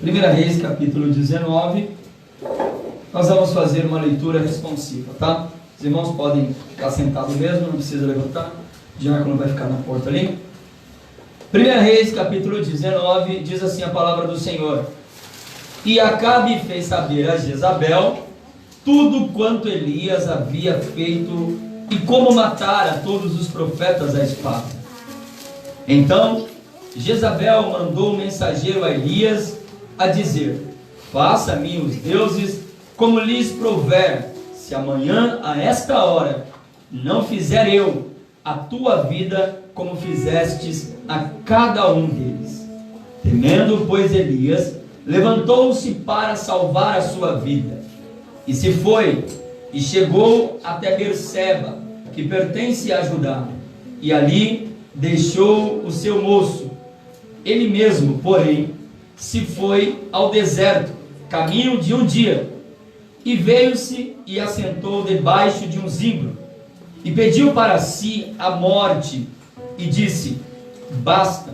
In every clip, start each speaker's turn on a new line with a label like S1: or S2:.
S1: 1 Reis, capítulo 19. Nós vamos fazer uma leitura responsiva, tá? Os irmãos podem ficar sentados mesmo, não precisa levantar. O diácono vai ficar na porta ali. 1 Reis, capítulo 19, diz assim a palavra do Senhor: E Acabe fez saber a Jezabel tudo quanto Elias havia feito e como matara todos os profetas à espada. Então Jezabel mandou um mensageiro a Elias a dizer: Faça-me os deuses como lhes prouver, se amanhã a esta hora não fizer eu a tua vida como fizestes a cada um deles. Temendo, pois, Elias, levantou-se para salvar a sua vida, e se foi, e chegou até Berseba, que pertence a Judá, e ali deixou o seu moço. Ele mesmo, porém, se foi ao deserto, caminho de um dia, e veio-se e assentou debaixo de um zimbro, e pediu para si a morte, e disse: Basta,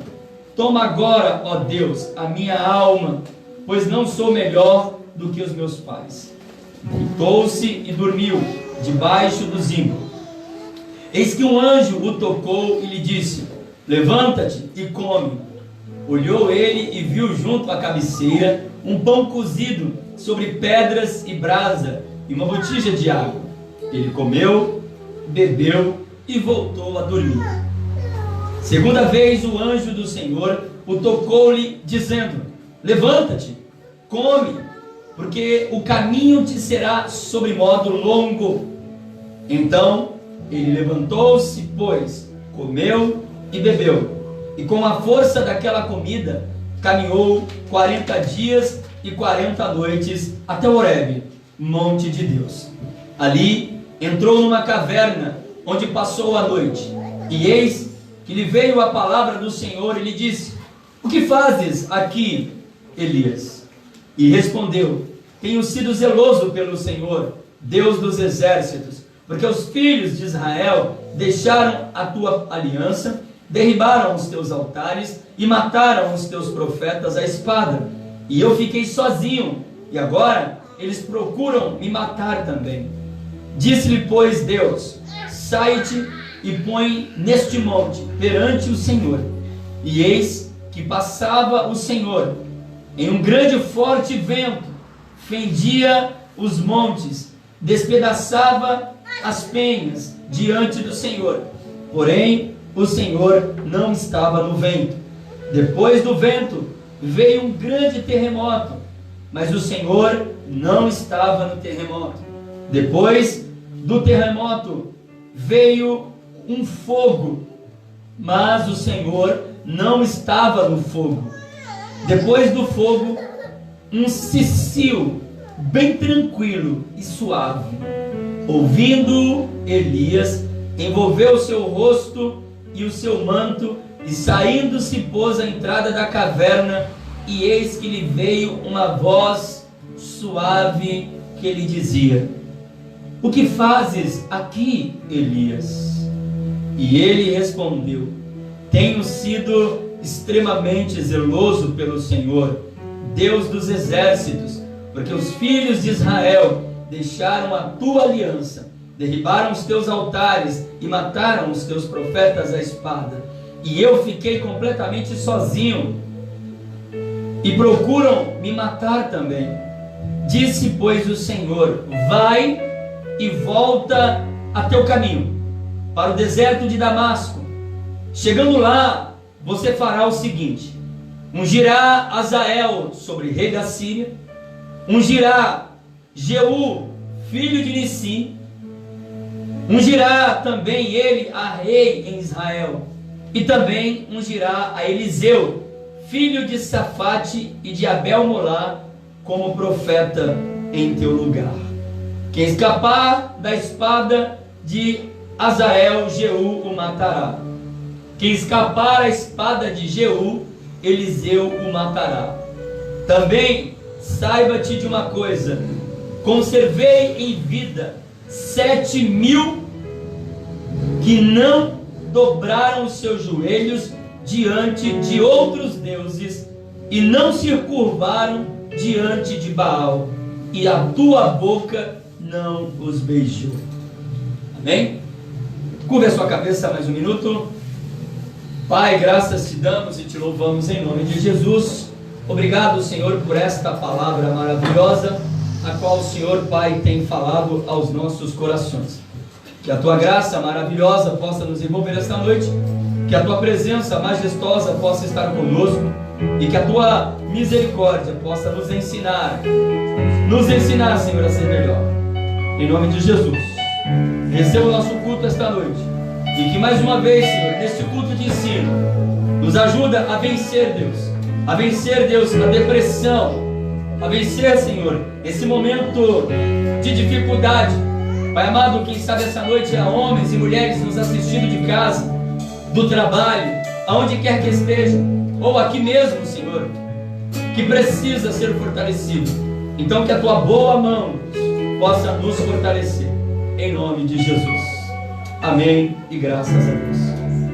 S1: toma agora, ó Deus, a minha alma, pois não sou melhor do que os meus pais. Deitou-se e dormiu debaixo do zimbro. Eis que um anjo o tocou e lhe disse: Levanta-te e come. Olhou ele e viu junto à cabeceira um pão cozido sobre pedras e brasa e uma botija de água. Ele comeu, bebeu e voltou a dormir. Segunda vez o anjo do Senhor o tocou-lhe, dizendo: Levanta-te, come, porque o caminho te será sobremodo longo. Então ele levantou-se, pois, comeu e bebeu, e com a força daquela comida caminhou 40 dias e 40 noites até Horebe, monte de Deus. Ali entrou numa caverna, onde passou a noite. E eis que lhe veio a palavra do Senhor e lhe disse: O que fazes aqui, Elias? E respondeu: Tenho sido zeloso pelo Senhor, Deus dos exércitos, porque os filhos de Israel deixaram a tua aliança, derribaram os teus altares e mataram os teus profetas à espada. E eu fiquei sozinho, e agora eles procuram me matar também. Disse-lhe, pois, Deus: Sai-te e põe neste monte perante o Senhor. E eis que passava o Senhor em um grande e forte vento, fendia os montes, despedaçava as penhas diante do Senhor. Porém o Senhor não estava no vento. Depois do vento veio um grande terremoto, mas o Senhor não estava no terremoto. Depois do terremoto veio um fogo, mas o Senhor não estava no fogo. Depois do fogo, um cicio bem tranquilo e suave. Ouvindo Elias, envolveu o seu rosto e o seu manto, e saindo se pôs à entrada da caverna, e eis que lhe veio uma voz suave que lhe dizia: O que fazes aqui, Elias? E ele respondeu: Tenho sido extremamente zeloso pelo Senhor, Deus dos exércitos, porque os filhos de Israel deixaram a tua aliança, derribaram os teus altares e mataram os teus profetas à espada. E eu fiquei completamente sozinho, e procuram me matar também. Disse, pois, o Senhor: Vai e volta a teu caminho, para o deserto de Damasco. Chegando lá, você fará o seguinte: ungirá Azael sobre rei da Síria, ungirá Jeú, filho de Nissi, ungirá também ele a rei em Israel, e também ungirá a Eliseu, filho de Safate e de Abel-Molá, como profeta em teu lugar. Quem escapar da espada de Azael, Jeú o matará. Quem escapar a espada de Jeú, Eliseu o matará. Também saiba-te de uma coisa: conservei em vida 7.000 que não dobraram os seus joelhos diante de outros deuses e não se curvaram diante de Baal, e a tua boca não os beijou. Amém? Curva a sua cabeça mais um minuto. Pai, graças te damos e te louvamos em nome de Jesus. Obrigado, Senhor, por esta palavra maravilhosa, a qual o Senhor, Pai, tem falado aos nossos corações. Que a tua graça maravilhosa possa nos envolver esta noite, que a tua presença majestosa possa estar conosco, e que a tua misericórdia possa nos ensinar, Senhor, a ser melhor. Em nome de Jesus, receba o nosso culto esta noite, e que mais uma vez, Senhor, neste culto de ensino, nos ajuda a vencer, Deus, a depressão, a vencer, Senhor, esse momento de dificuldade. Pai amado, quem sabe essa noite há homens e mulheres nos assistindo de casa, do trabalho, aonde quer que estejam, ou aqui mesmo, Senhor, que precisa ser fortalecido. Então que a tua boa mão possa nos fortalecer, em nome de Jesus. Amém e graças a Deus.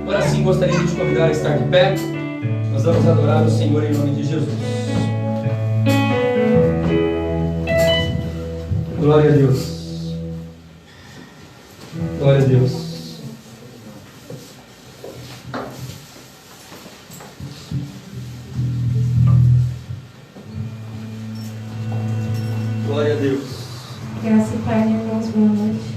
S1: Agora sim, gostaria de te convidar a estar de pé. Nós vamos adorar o Senhor em nome de Jesus. Glória a Deus. Glória a Deus. Glória a Deus.
S2: Graça e paz, irmãos, boa noite.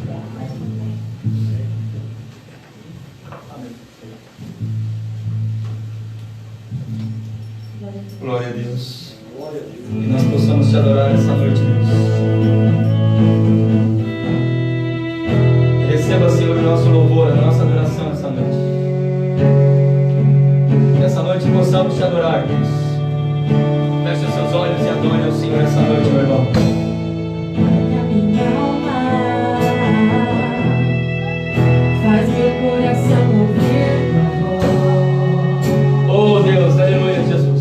S1: Glória a Deus. Que nós possamos te adorar essa noite, Deus. Receba, Senhor, o nosso louvor, a nossa adoração essa noite. Que essa noite possamos te adorar, Deus. Feche os seus olhos e adore ao Senhor essa noite, meu irmão.
S2: Minha alma faz meu coração ouvir tua voz.
S1: Oh Deus, aleluia, Jesus.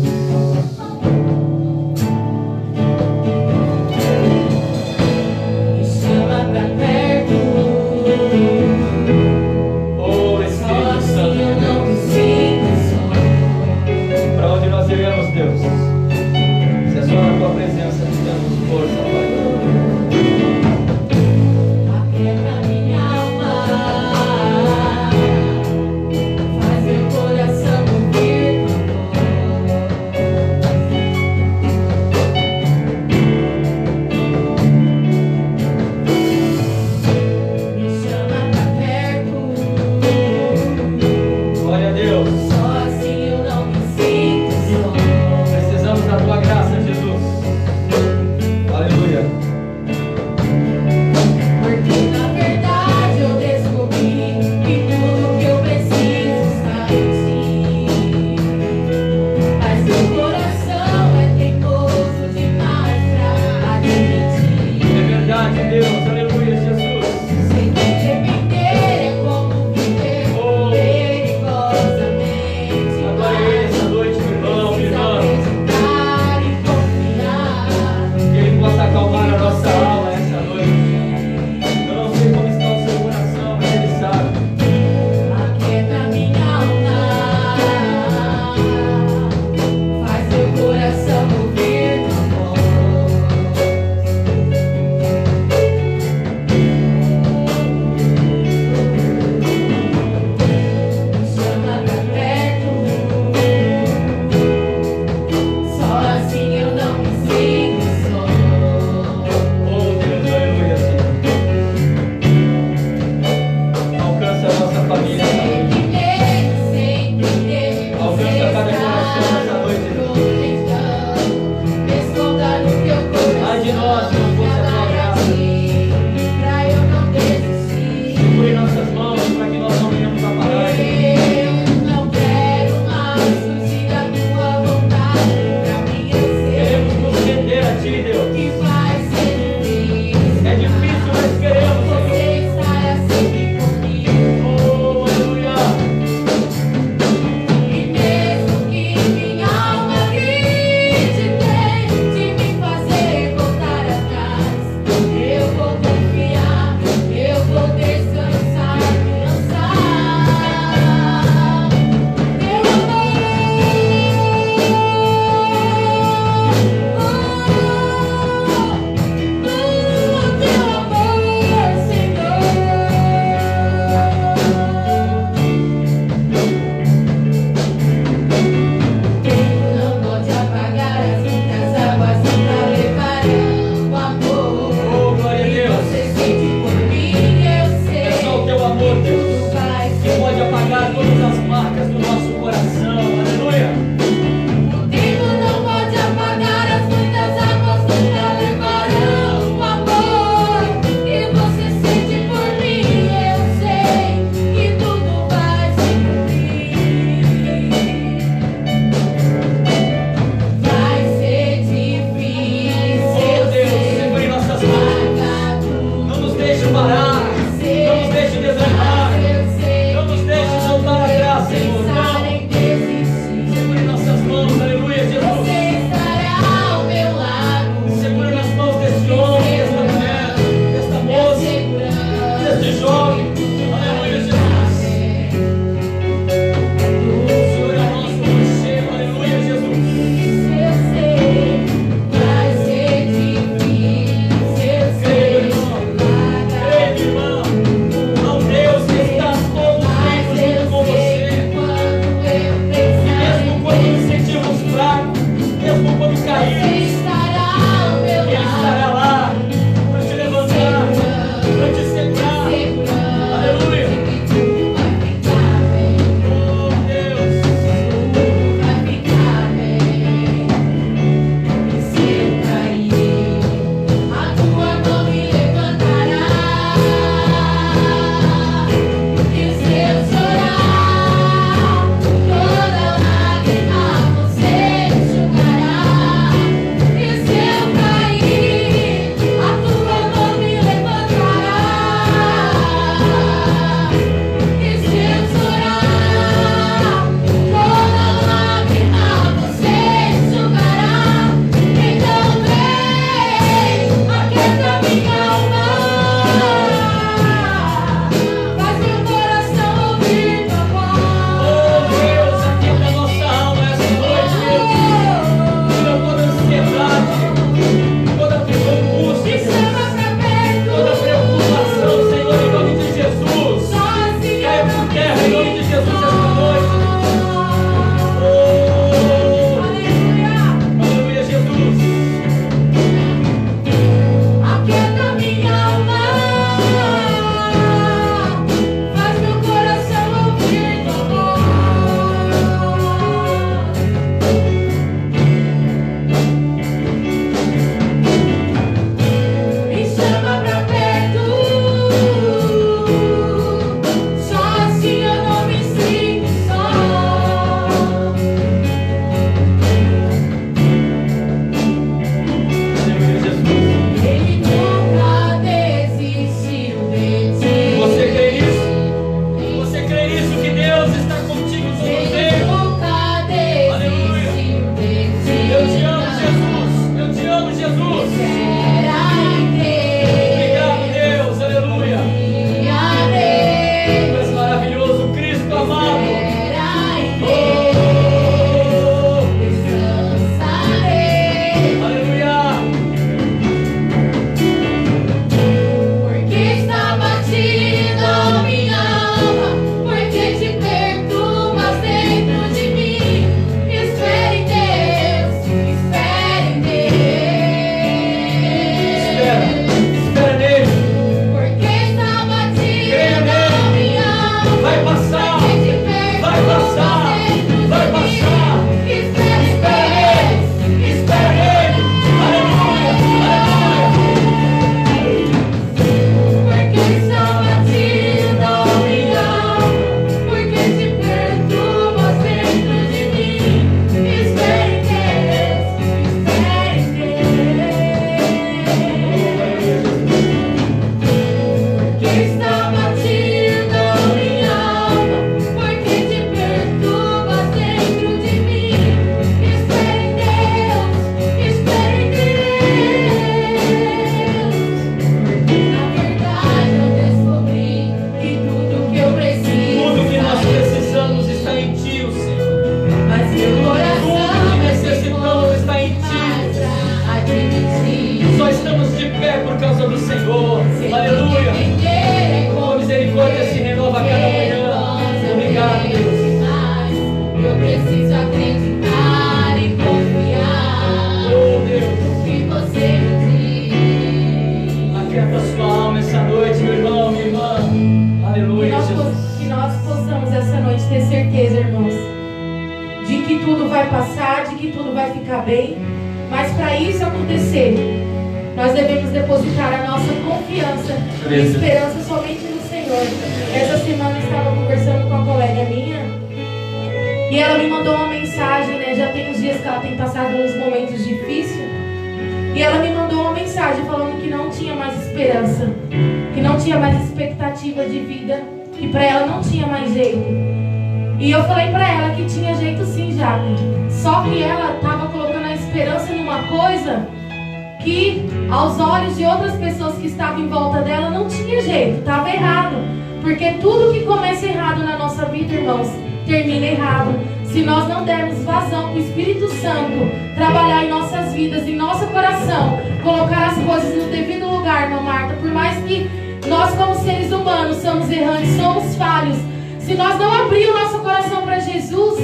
S2: Me chama pra perto.
S1: Oh Espírito Santo.
S2: Eu não me sinto só.
S1: Para onde nós iremos?
S2: tudo vai passar, de que tudo vai ficar bem. Mas para isso acontecer, nós devemos depositar a nossa confiança e esperança somente no Senhor. Essa semana eu estava conversando com uma colega minha e ela me mandou uma mensagem, né? Já tem uns dias que ela tem passado uns momentos difíceis. E ela me mandou uma mensagem falando que não tinha mais esperança, que não tinha mais expectativa de vida, que para ela não tinha mais jeito. E eu falei para ela que tinha jeito sim, Jaque. Só que ela estava colocando a esperança numa coisa que aos olhos de outras pessoas que estavam em volta dela não tinha jeito, estava errado. Porque tudo que começa errado na nossa vida, irmãos, termina errado. Se nós não dermos vazão para o Espírito Santo trabalhar em nossas vidas, em nosso coração, colocar as coisas no devido lugar, irmã Marta, por mais que nós como seres humanos somos errantes, somos falhos, se nós não abrir o nosso coração para Jesus,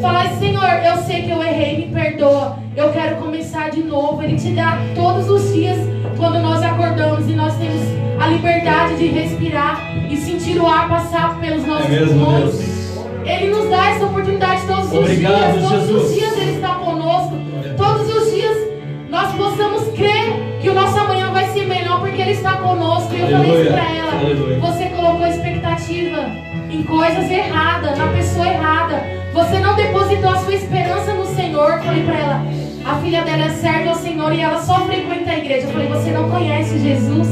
S2: falar: Senhor, eu sei que eu errei, me perdoa, eu quero começar de novo. Ele te dá todos os dias quando nós acordamos e nós temos a liberdade de respirar e sentir o ar passar pelos nossos pulmões. Ele nos dá essa oportunidade todos os dias. Todos os dias Ele está conosco. Todos os dias nós possamos crer que o nosso amanhã vai ser melhor porque Ele está conosco. E eu falei isso para ela: você colocou expectativa em coisas erradas, na pessoa errada. Você não depositou a sua esperança no Senhor. Eu falei para ela: a filha dela é serva ao Senhor e ela só frequenta a igreja. Eu falei: você não conhece Jesus.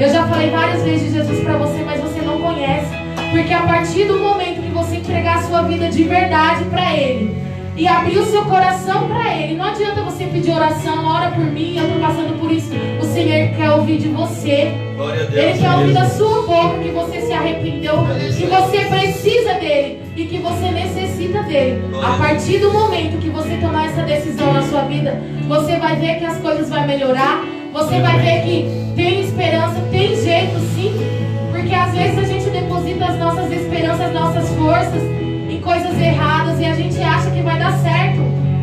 S2: Eu já falei várias vezes de Jesus para você, mas você não conhece. Porque a partir do momento que você entregar a sua vida de verdade para Ele e abrir o seu coração para Ele, não adianta você pedir oração: ora por mim, eu estou passando por isso. O Senhor quer ouvir de você. Ele quer ouvir da sua boca que você se arrependeu, que você precisa dEle e que você necessita dEle. A partir do momento que você tomar essa decisão na sua vida, você vai ver que as coisas vão melhorar. Você vai ver que tem esperança, tem jeito sim. Porque às vezes a gente deposita as nossas esperanças, as nossas forças em coisas erradas e a gente acha que vai dar certo,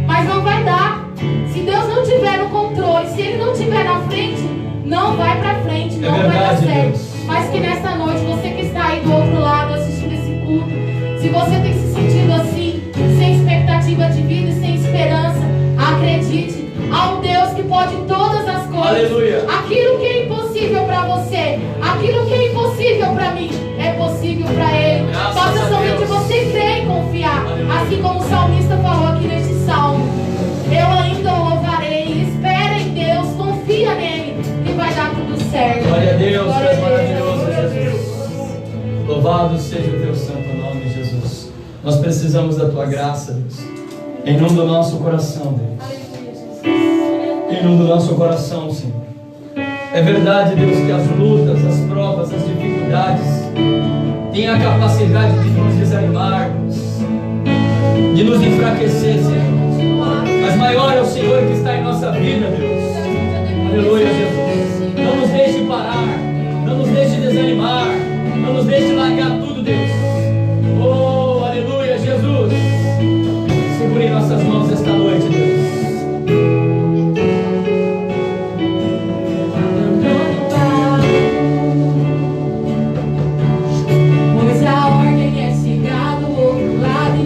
S2: mas não vai dar. Se Deus não tiver no controle, se Ele não estiver na frente, não vai pra frente, não vai dar certo. Mas que nesta noite, você que está aí do outro lado assistindo esse culto, se você tem se sentido assim, sem expectativa de vida e sem esperança, acredite, há um Deus que pode todas as coisas.
S1: Aleluia.
S2: Aquilo que é impossível para você, aquilo que é impossível para mim, é possível para Ele. Basta somente você crer e confiar. Assim como o salmista falou aqui neste salmo: eu ainda o louvarei. Espera em Deus, confia nele, que vai dar tudo certo.
S1: Glória a Deus,
S2: Glória
S1: é
S2: a
S1: maravilhoso,
S2: Deus.
S1: Jesus. Louvado seja o teu santo nome, Jesus. Nós precisamos da tua graça, Deus. Inunda o nosso coração, Deus. Inunda o nosso coração, Senhor. É verdade, Deus, que as lutas, as provas, as dificuldades têm a capacidade de nos desanimar, de nos enfraquecer, Senhor. Mas maior é o Senhor que está em nossa vida, Deus. Aleluia, Jesus. Não nos deixe parar, não nos deixe desanimar, não nos deixe largar tudo, Deus. Oh, aleluia, Jesus. Segure em nossas mãos esta noite, Deus.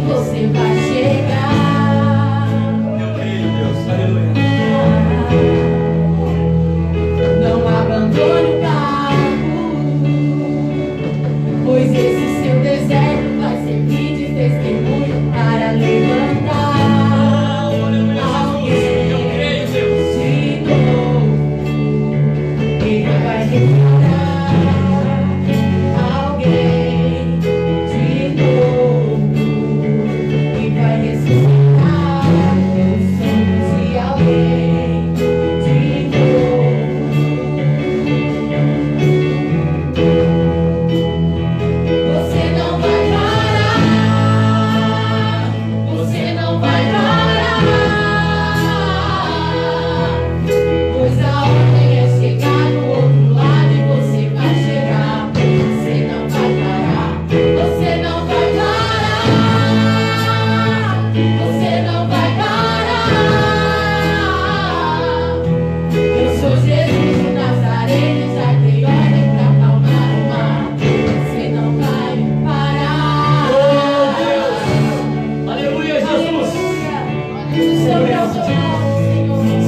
S2: Você vai chegar.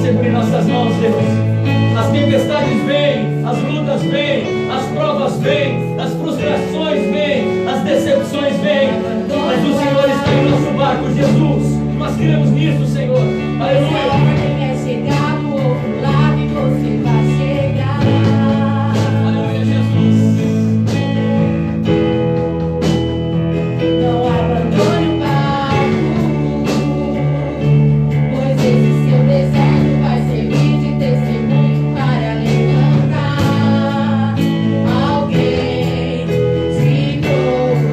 S1: Segure nossas mãos, Deus. As tempestades vêm, as lutas vêm, as provas vêm, as frustrações vêm, as decepções vêm, mas o Senhor está em nosso barco, Jesus. Nós cremos nisso, Senhor. Aleluia.
S2: É chegar do outro lado e você vai chegar.
S1: Aleluia, Jesus.
S2: Não abandone o barco, pois esse seu deserto vai servir de testemunho para levantar alguém de novo.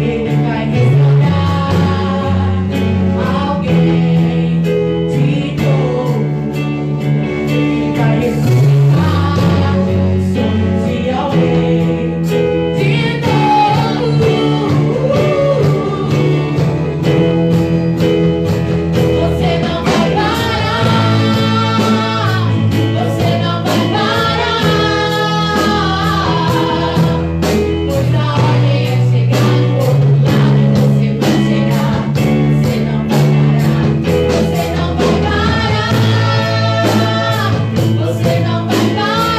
S2: Ele vai restaurar alguém de novo. Ele vai ressuscitar os sonhos de alguém de novo. Você não vai parar, você não vai parar, pois a ordem é chegar do outro lado e você vai chegar. Você não vai parar, você não vai parar, você não vai parar.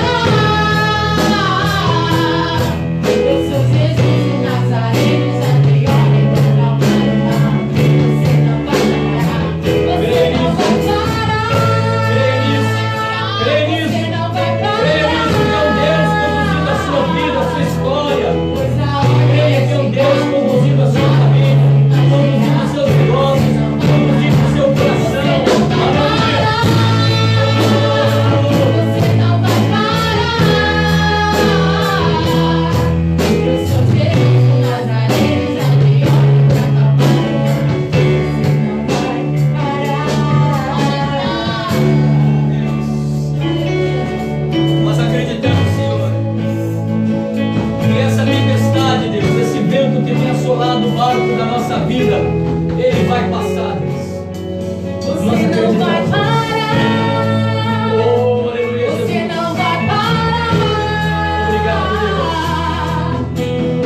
S2: Eu sou Jesus o Nazareno, já dei ordem para acalmar o mar. Você não vai parar, você não vai parar.
S1: Creia nisso. Creia nisso.
S2: Você não vai parar.
S1: Creia nisso que é o Deus conduzindo a sua vida, a sua história.
S2: Pois a ordem
S1: Creia que é o Deus conduzindo a sua família, conduzindo os seus negócios, conduzindo o seu coração. Aleluia.
S2: Você não vai parar. Eu sou Jesus o Nazareno, já dei ordem para acalmar o mar. Você não vai parar.
S1: Nós acreditamos, Senhor, que essa tempestade, Deus, esse vento que tem assolado o barco da nossa vida, ele vai passar, Deus. Nós
S2: Você não vai
S1: acreditamos.
S2: parar.
S1: Oh, aleluia,
S2: Você
S1: Jesus.
S2: não vai parar.
S1: Obrigado,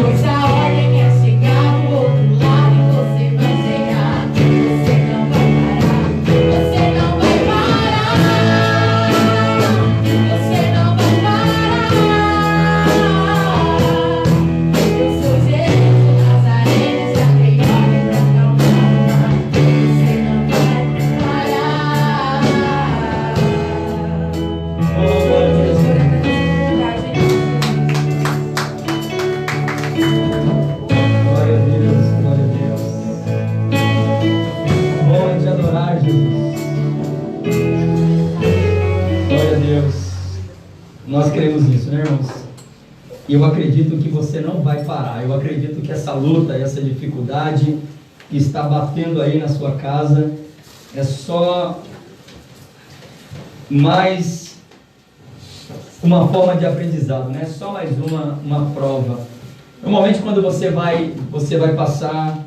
S2: Pois a ordem é chegar do outro lado e você vai chegar. Você não vai parar. Você não vai parar. Você não vai parar. Eu sou Jesus o Nazareno, já dei ordem para acalmar o mar. Você não vai parar.
S1: Oh, glória a Deus. Glória a Deus, glória a Deus. Bom é te adorar, Jesus. Glória a Deus. Nós cremos nisso, né, irmãos? E eu acredito que você não vai parar. Eu acredito que essa luta, essa dificuldade que está batendo aí na sua casa é só mais uma forma de aprendizado, né? Só mais uma prova. Normalmente quando você vai passar,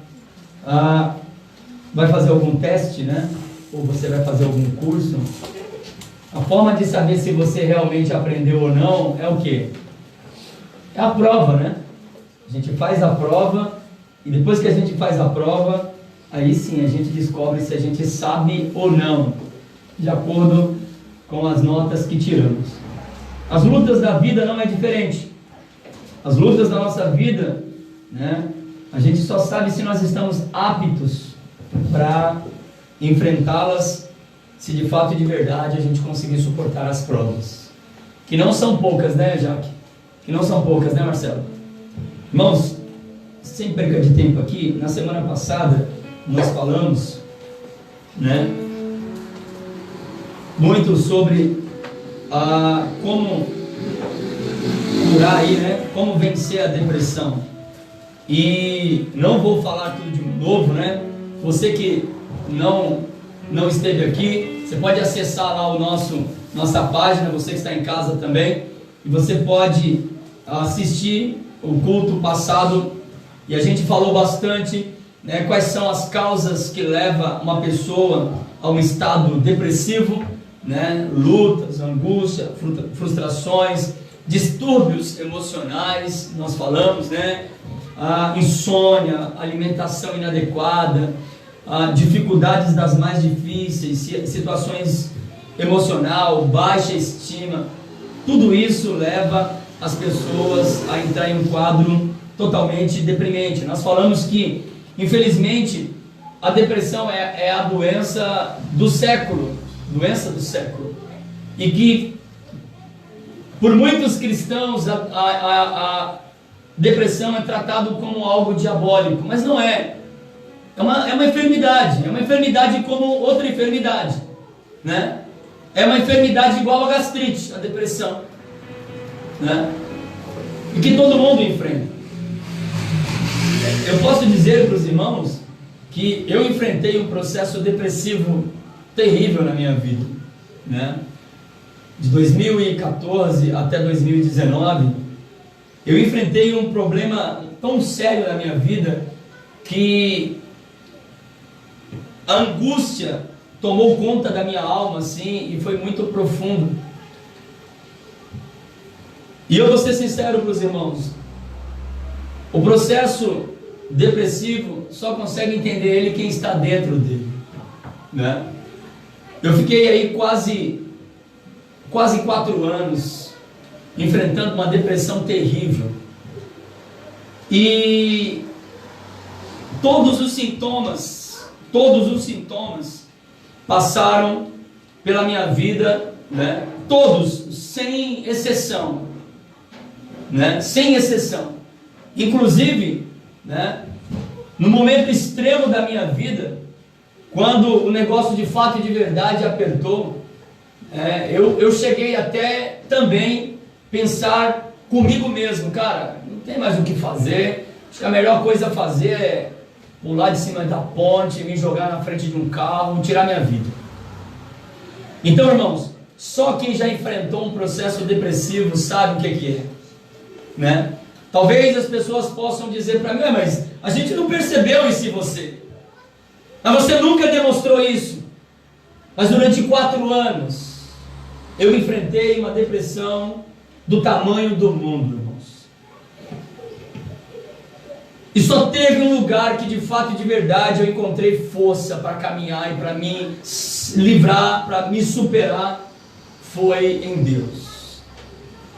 S1: vai fazer algum teste, né? Ou você vai fazer algum curso, a forma de saber se você realmente aprendeu ou não é o quê? É a prova, né? A gente faz a prova e depois que a gente faz a prova, aí sim a gente descobre se a gente sabe ou não, de acordo com as notas que tiramos. As lutas da vida não é diferente. As lutas da nossa vida, né? A gente só sabe se nós estamos aptos para enfrentá-las, se de fato e de verdade a gente conseguir suportar as provas. Que não são poucas, né, Jaque? Que não são poucas, né, Marcelo? Irmãos, sem perca de tempo aqui, na semana passada nós falamos, né, muito sobre como curar aí, né, como vencer a depressão. E não vou falar tudo de novo, né? Você que não esteve aqui, você pode acessar lá nossa página, você que está em casa também, e você pode assistir o culto passado, e a gente falou bastante, né, quais são as causas que levam uma pessoa a um estado depressivo, né, lutas, angústia, frustrações, distúrbios emocionais, nós falamos, né, a insônia, alimentação inadequada, dificuldades das mais difíceis, situações emocional, baixa estima, tudo isso leva as pessoas a entrar em um quadro totalmente deprimente. Nós falamos que, infelizmente, a depressão é a doença do século, e que por muitos cristãos a depressão é tratado como algo diabólico, mas não é. É uma enfermidade como outra enfermidade, né? É uma enfermidade igual a gastrite, a depressão, né? E que todo mundo enfrenta. Eu posso dizer para os irmãos que eu enfrentei um processo depressivo terrível na minha vida, né? De 2014 até 2019, eu enfrentei um problema tão sério na minha vida que a angústia tomou conta da minha alma, assim, e foi muito profundo. E eu vou ser sincero para os irmãos, o processo depressivo só consegue entender ele quem está dentro dele, né? Eu fiquei aí quase 4 anos enfrentando uma depressão terrível, e todos os sintomas passaram pela minha vida, né? Todos, sem exceção, né? Sem exceção. Inclusive, né, no momento extremo da minha vida, quando o negócio de fato e de verdade apertou, eu cheguei até também pensar comigo mesmo, cara, não tem mais o que fazer, acho que a melhor coisa a fazer é pular de cima da ponte, me jogar na frente de um carro, tirar minha vida. Então, irmãos, só quem já enfrentou um processo depressivo sabe o que é, né? Talvez as pessoas possam dizer para mim, mas a gente não percebeu isso em você, mas você nunca demonstrou isso. Mas durante 4 anos, eu enfrentei uma depressão do tamanho do mundo, irmãos. E só teve um lugar que de fato e de verdade eu encontrei força para caminhar e para me livrar, para me superar, foi em Deus.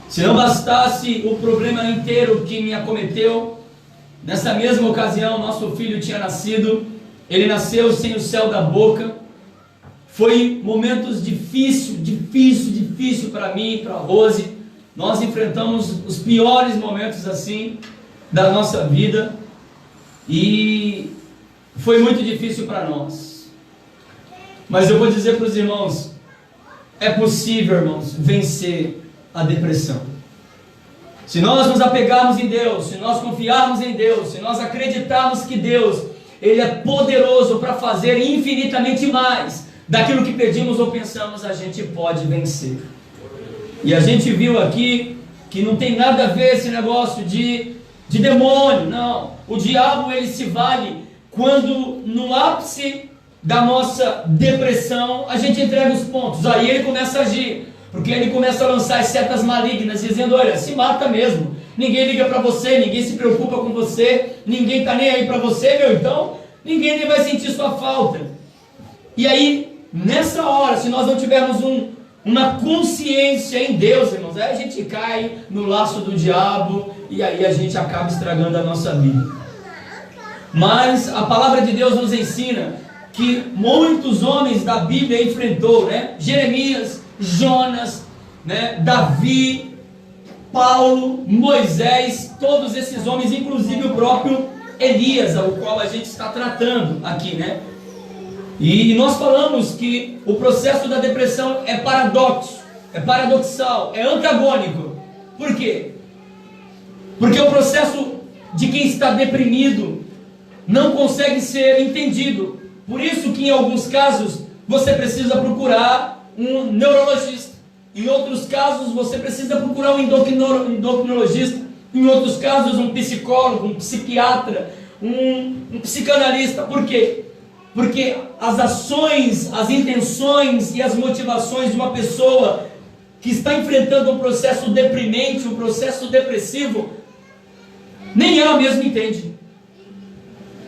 S1: Se não bastasse o problema inteiro que me acometeu, nessa mesma ocasião nosso filho tinha nascido, ele nasceu sem o céu da boca. Foi momentos difícil para mim e para a Rose. Nós enfrentamos os piores momentos assim da nossa vida e foi muito difícil para nós. Mas eu vou dizer para os irmãos, é possível, irmãos, vencer a depressão. Se nós nos apegarmos em Deus, se nós confiarmos em Deus, se nós acreditarmos que Deus, Ele é poderoso para fazer infinitamente mais daquilo que pedimos ou pensamos, a gente pode vencer. E a gente viu aqui que não tem nada a ver esse negócio de demônio, não. O diabo, ele se vale quando no ápice da nossa depressão a gente entrega os pontos, aí ele começa a agir, porque ele começa a lançar as setas malignas, dizendo, olha, se mata mesmo, ninguém liga para você, ninguém se preocupa com você, ninguém está nem aí para você, então ninguém nem vai sentir sua falta. E aí, nessa hora, se nós não tivermos uma consciência em Deus, irmãos, aí a gente cai no laço do diabo, e aí a gente acaba estragando a nossa vida. Mas a palavra de Deus nos ensina que muitos homens da Bíblia enfrentou, né? Jeremias, Jonas, né? Davi, Paulo, Moisés, todos esses homens, inclusive o próprio Elias, ao qual a gente está tratando aqui, né? E nós falamos que o processo da depressão é paradoxo, é paradoxal, é antagônico. Por quê? Porque o processo de quem está deprimido não consegue ser entendido. Por isso que em alguns casos você precisa procurar um neurologista. Em outros casos você precisa procurar um endocrinologista. Em outros casos um psicólogo, um psiquiatra, um psicanalista. Por quê? Porque as ações, as intenções e as motivações de uma pessoa que está enfrentando um processo deprimente, um processo depressivo, nem ela mesma entende.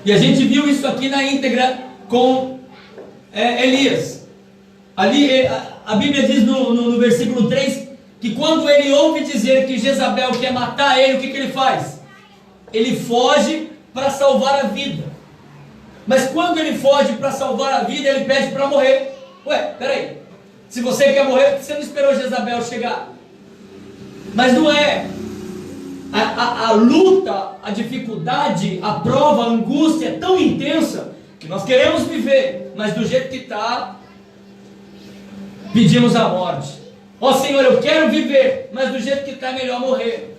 S1: E a gente viu isso aqui na íntegra com Elias. Ali a Bíblia diz no versículo 3 que quando ele ouve dizer que Jezabel quer matar ele, o que ele faz? Ele foge para salvar a vida. Mas quando ele foge para salvar a vida, ele pede para morrer. Ué, peraí, se você quer morrer, por que você não esperou Jezabel chegar? Mas não é. A luta, a dificuldade, a prova, a angústia é tão intensa que nós queremos viver, mas do jeito que está, pedimos a morte. Ó Senhor, eu quero viver, mas do jeito que está é melhor morrer,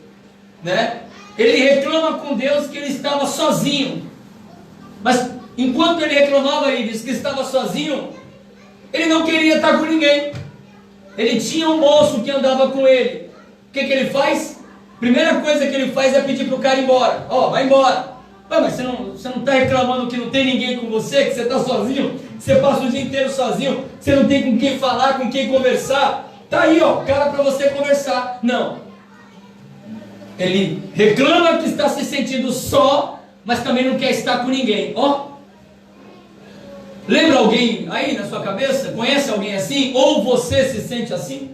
S1: né? Ele reclama com Deus que ele estava sozinho, mas enquanto ele reclamava e disse que estava sozinho, ele não queria estar com ninguém. Ele tinha um moço que andava com ele. O que ele faz? Primeira coisa que ele faz é pedir para o cara ir embora. Ó, vai embora. Mas você não está reclamando que não tem ninguém com você, que você está sozinho, que você passa o dia inteiro sozinho, que você não tem com quem falar, com quem conversar. Tá aí, ó, cara para você conversar. Não. Ele reclama que está se sentindo só, mas também não quer estar com ninguém. Ó. Lembra alguém aí na sua cabeça? Conhece alguém assim? Ou você se sente assim?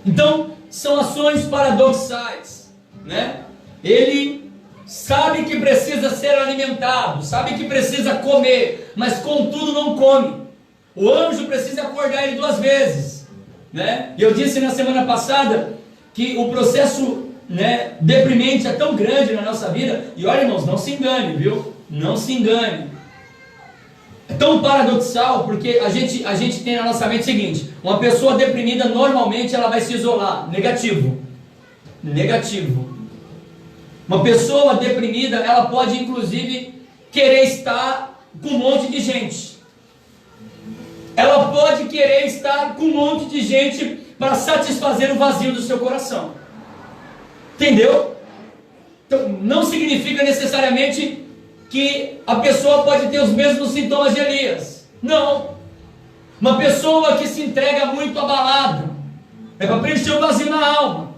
S1: Então, são ações paradoxais, né? Ele sabe que precisa ser alimentado, sabe que precisa comer, mas contudo não come. O anjo precisa acordar ele 2 vezes, né? E eu disse na semana passada que o processo, né, deprimente é tão grande na nossa vida. E olha, irmãos, não se engane, viu? Não se engane. É tão paradoxal porque a gente tem na nossa mente o seguinte: uma pessoa deprimida normalmente ela vai se isolar. Negativo. Uma pessoa deprimida ela pode inclusive querer estar com um monte de gente. Ela pode querer estar com um monte de gente para satisfazer o vazio do seu coração. Entendeu? Então não significa necessariamente que a pessoa pode ter os mesmos sintomas de Elias. Não. Uma pessoa que se entrega muito à balada é para preencher o vazio na alma,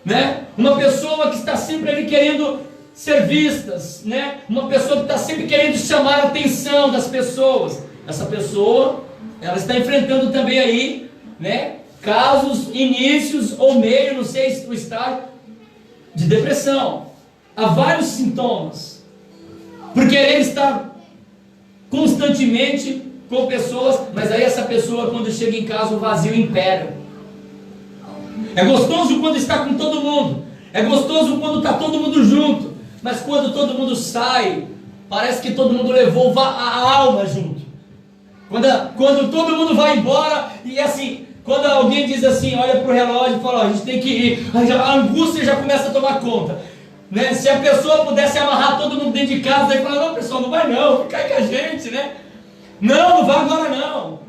S1: né? Uma pessoa que está sempre ali querendo ser vistas, né? Uma pessoa que está sempre querendo chamar a atenção das pessoas. Essa pessoa, ela está enfrentando também aí, né, casos, inícios ou meio, não sei o estágio de depressão. Há vários sintomas. Por querer estar constantemente com pessoas, mas aí essa pessoa, quando chega em casa, o vazio impera. É gostoso quando está com todo mundo, é gostoso quando está todo mundo junto, mas quando todo mundo sai, parece que todo mundo levou a alma junto. Quando todo mundo vai embora, e assim, quando alguém diz assim, olha para o relógio e fala, ó, a gente tem que ir, a angústia já começa a tomar conta. Né? Se a pessoa pudesse amarrar todo mundo dentro de casa e falar, não pessoal, não vai não, fica aí com a gente, né? Não vai agora não.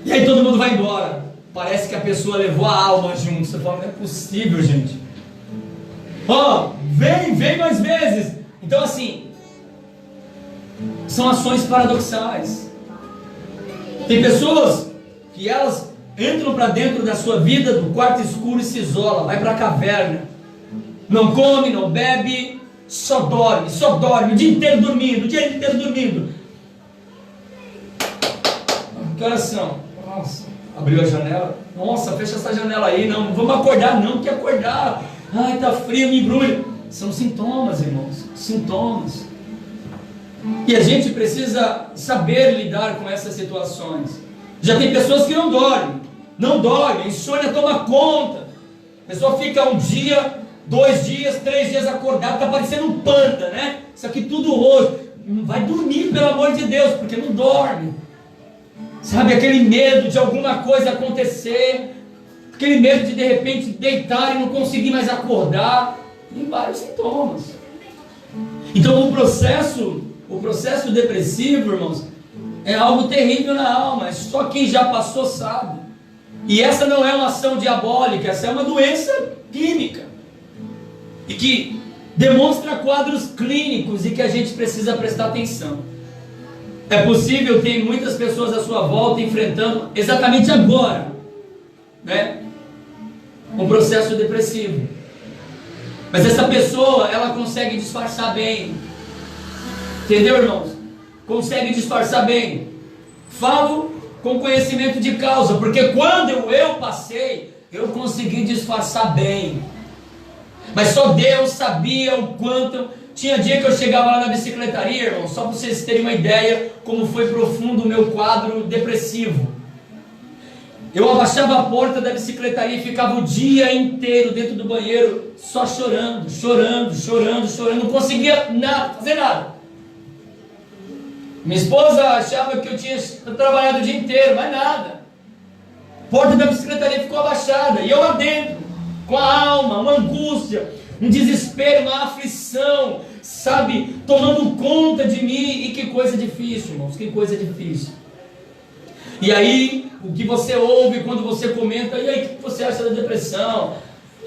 S1: E aí todo mundo vai embora. Parece que a pessoa levou a alma junto. Você fala, não é possível, gente. Ó, vem mais vezes. Então assim, são ações paradoxais. Tem pessoas que elas entram para dentro da sua vida, do quarto escuro, e se isolam, vai para a caverna. Não come, não bebe, só dorme, o dia inteiro dormindo, Que horas são? Nossa, abriu a janela? Nossa, fecha essa janela aí, não vamos acordar não, que acordar. Ai, tá frio, me embrulha. São sintomas, irmãos, sintomas. E a gente precisa saber lidar com essas situações. Já tem pessoas que não dormem, a insônia toma conta. A pessoa fica um dia, 2 dias, 3 dias acordado, está parecendo um panda, né? Isso aqui tudo roxo. Não vai dormir, pelo amor de Deus, porque não dorme. Sabe, aquele medo de alguma coisa acontecer, aquele medo de repente deitar e não conseguir mais acordar. Tem vários sintomas. Então o processo depressivo, irmãos, é algo terrível na alma. Só quem já passou sabe. E essa não é uma ação diabólica, essa é uma doença clínica. E que demonstra quadros clínicos e que a gente precisa prestar atenção. É possível ter muitas pessoas à sua volta enfrentando exatamente agora, né, um processo depressivo. Mas essa pessoa, ela consegue disfarçar bem. Entendeu, irmãos? consegue disfarçar bem. Falo com conhecimento de causa, porque quando eu passei, eu consegui disfarçar bem. Mas só Deus sabia o quanto. Tinha dia que eu chegava lá na bicicletaria, irmão, só para vocês terem uma ideia como foi profundo o meu quadro depressivo. Eu abaixava a porta da bicicletaria e ficava o dia inteiro dentro do banheiro só chorando, não conseguia nada, fazer nada. Minha esposa achava que eu tinha trabalhado o dia inteiro, mas nada. A porta da bicicletaria ficou abaixada e eu lá dentro, com a alma, uma angústia, um desespero, uma aflição, sabe, tomando conta de mim. E que coisa difícil, irmãos, que coisa difícil. E aí, o que você ouve quando você comenta, e aí, o que você acha da depressão?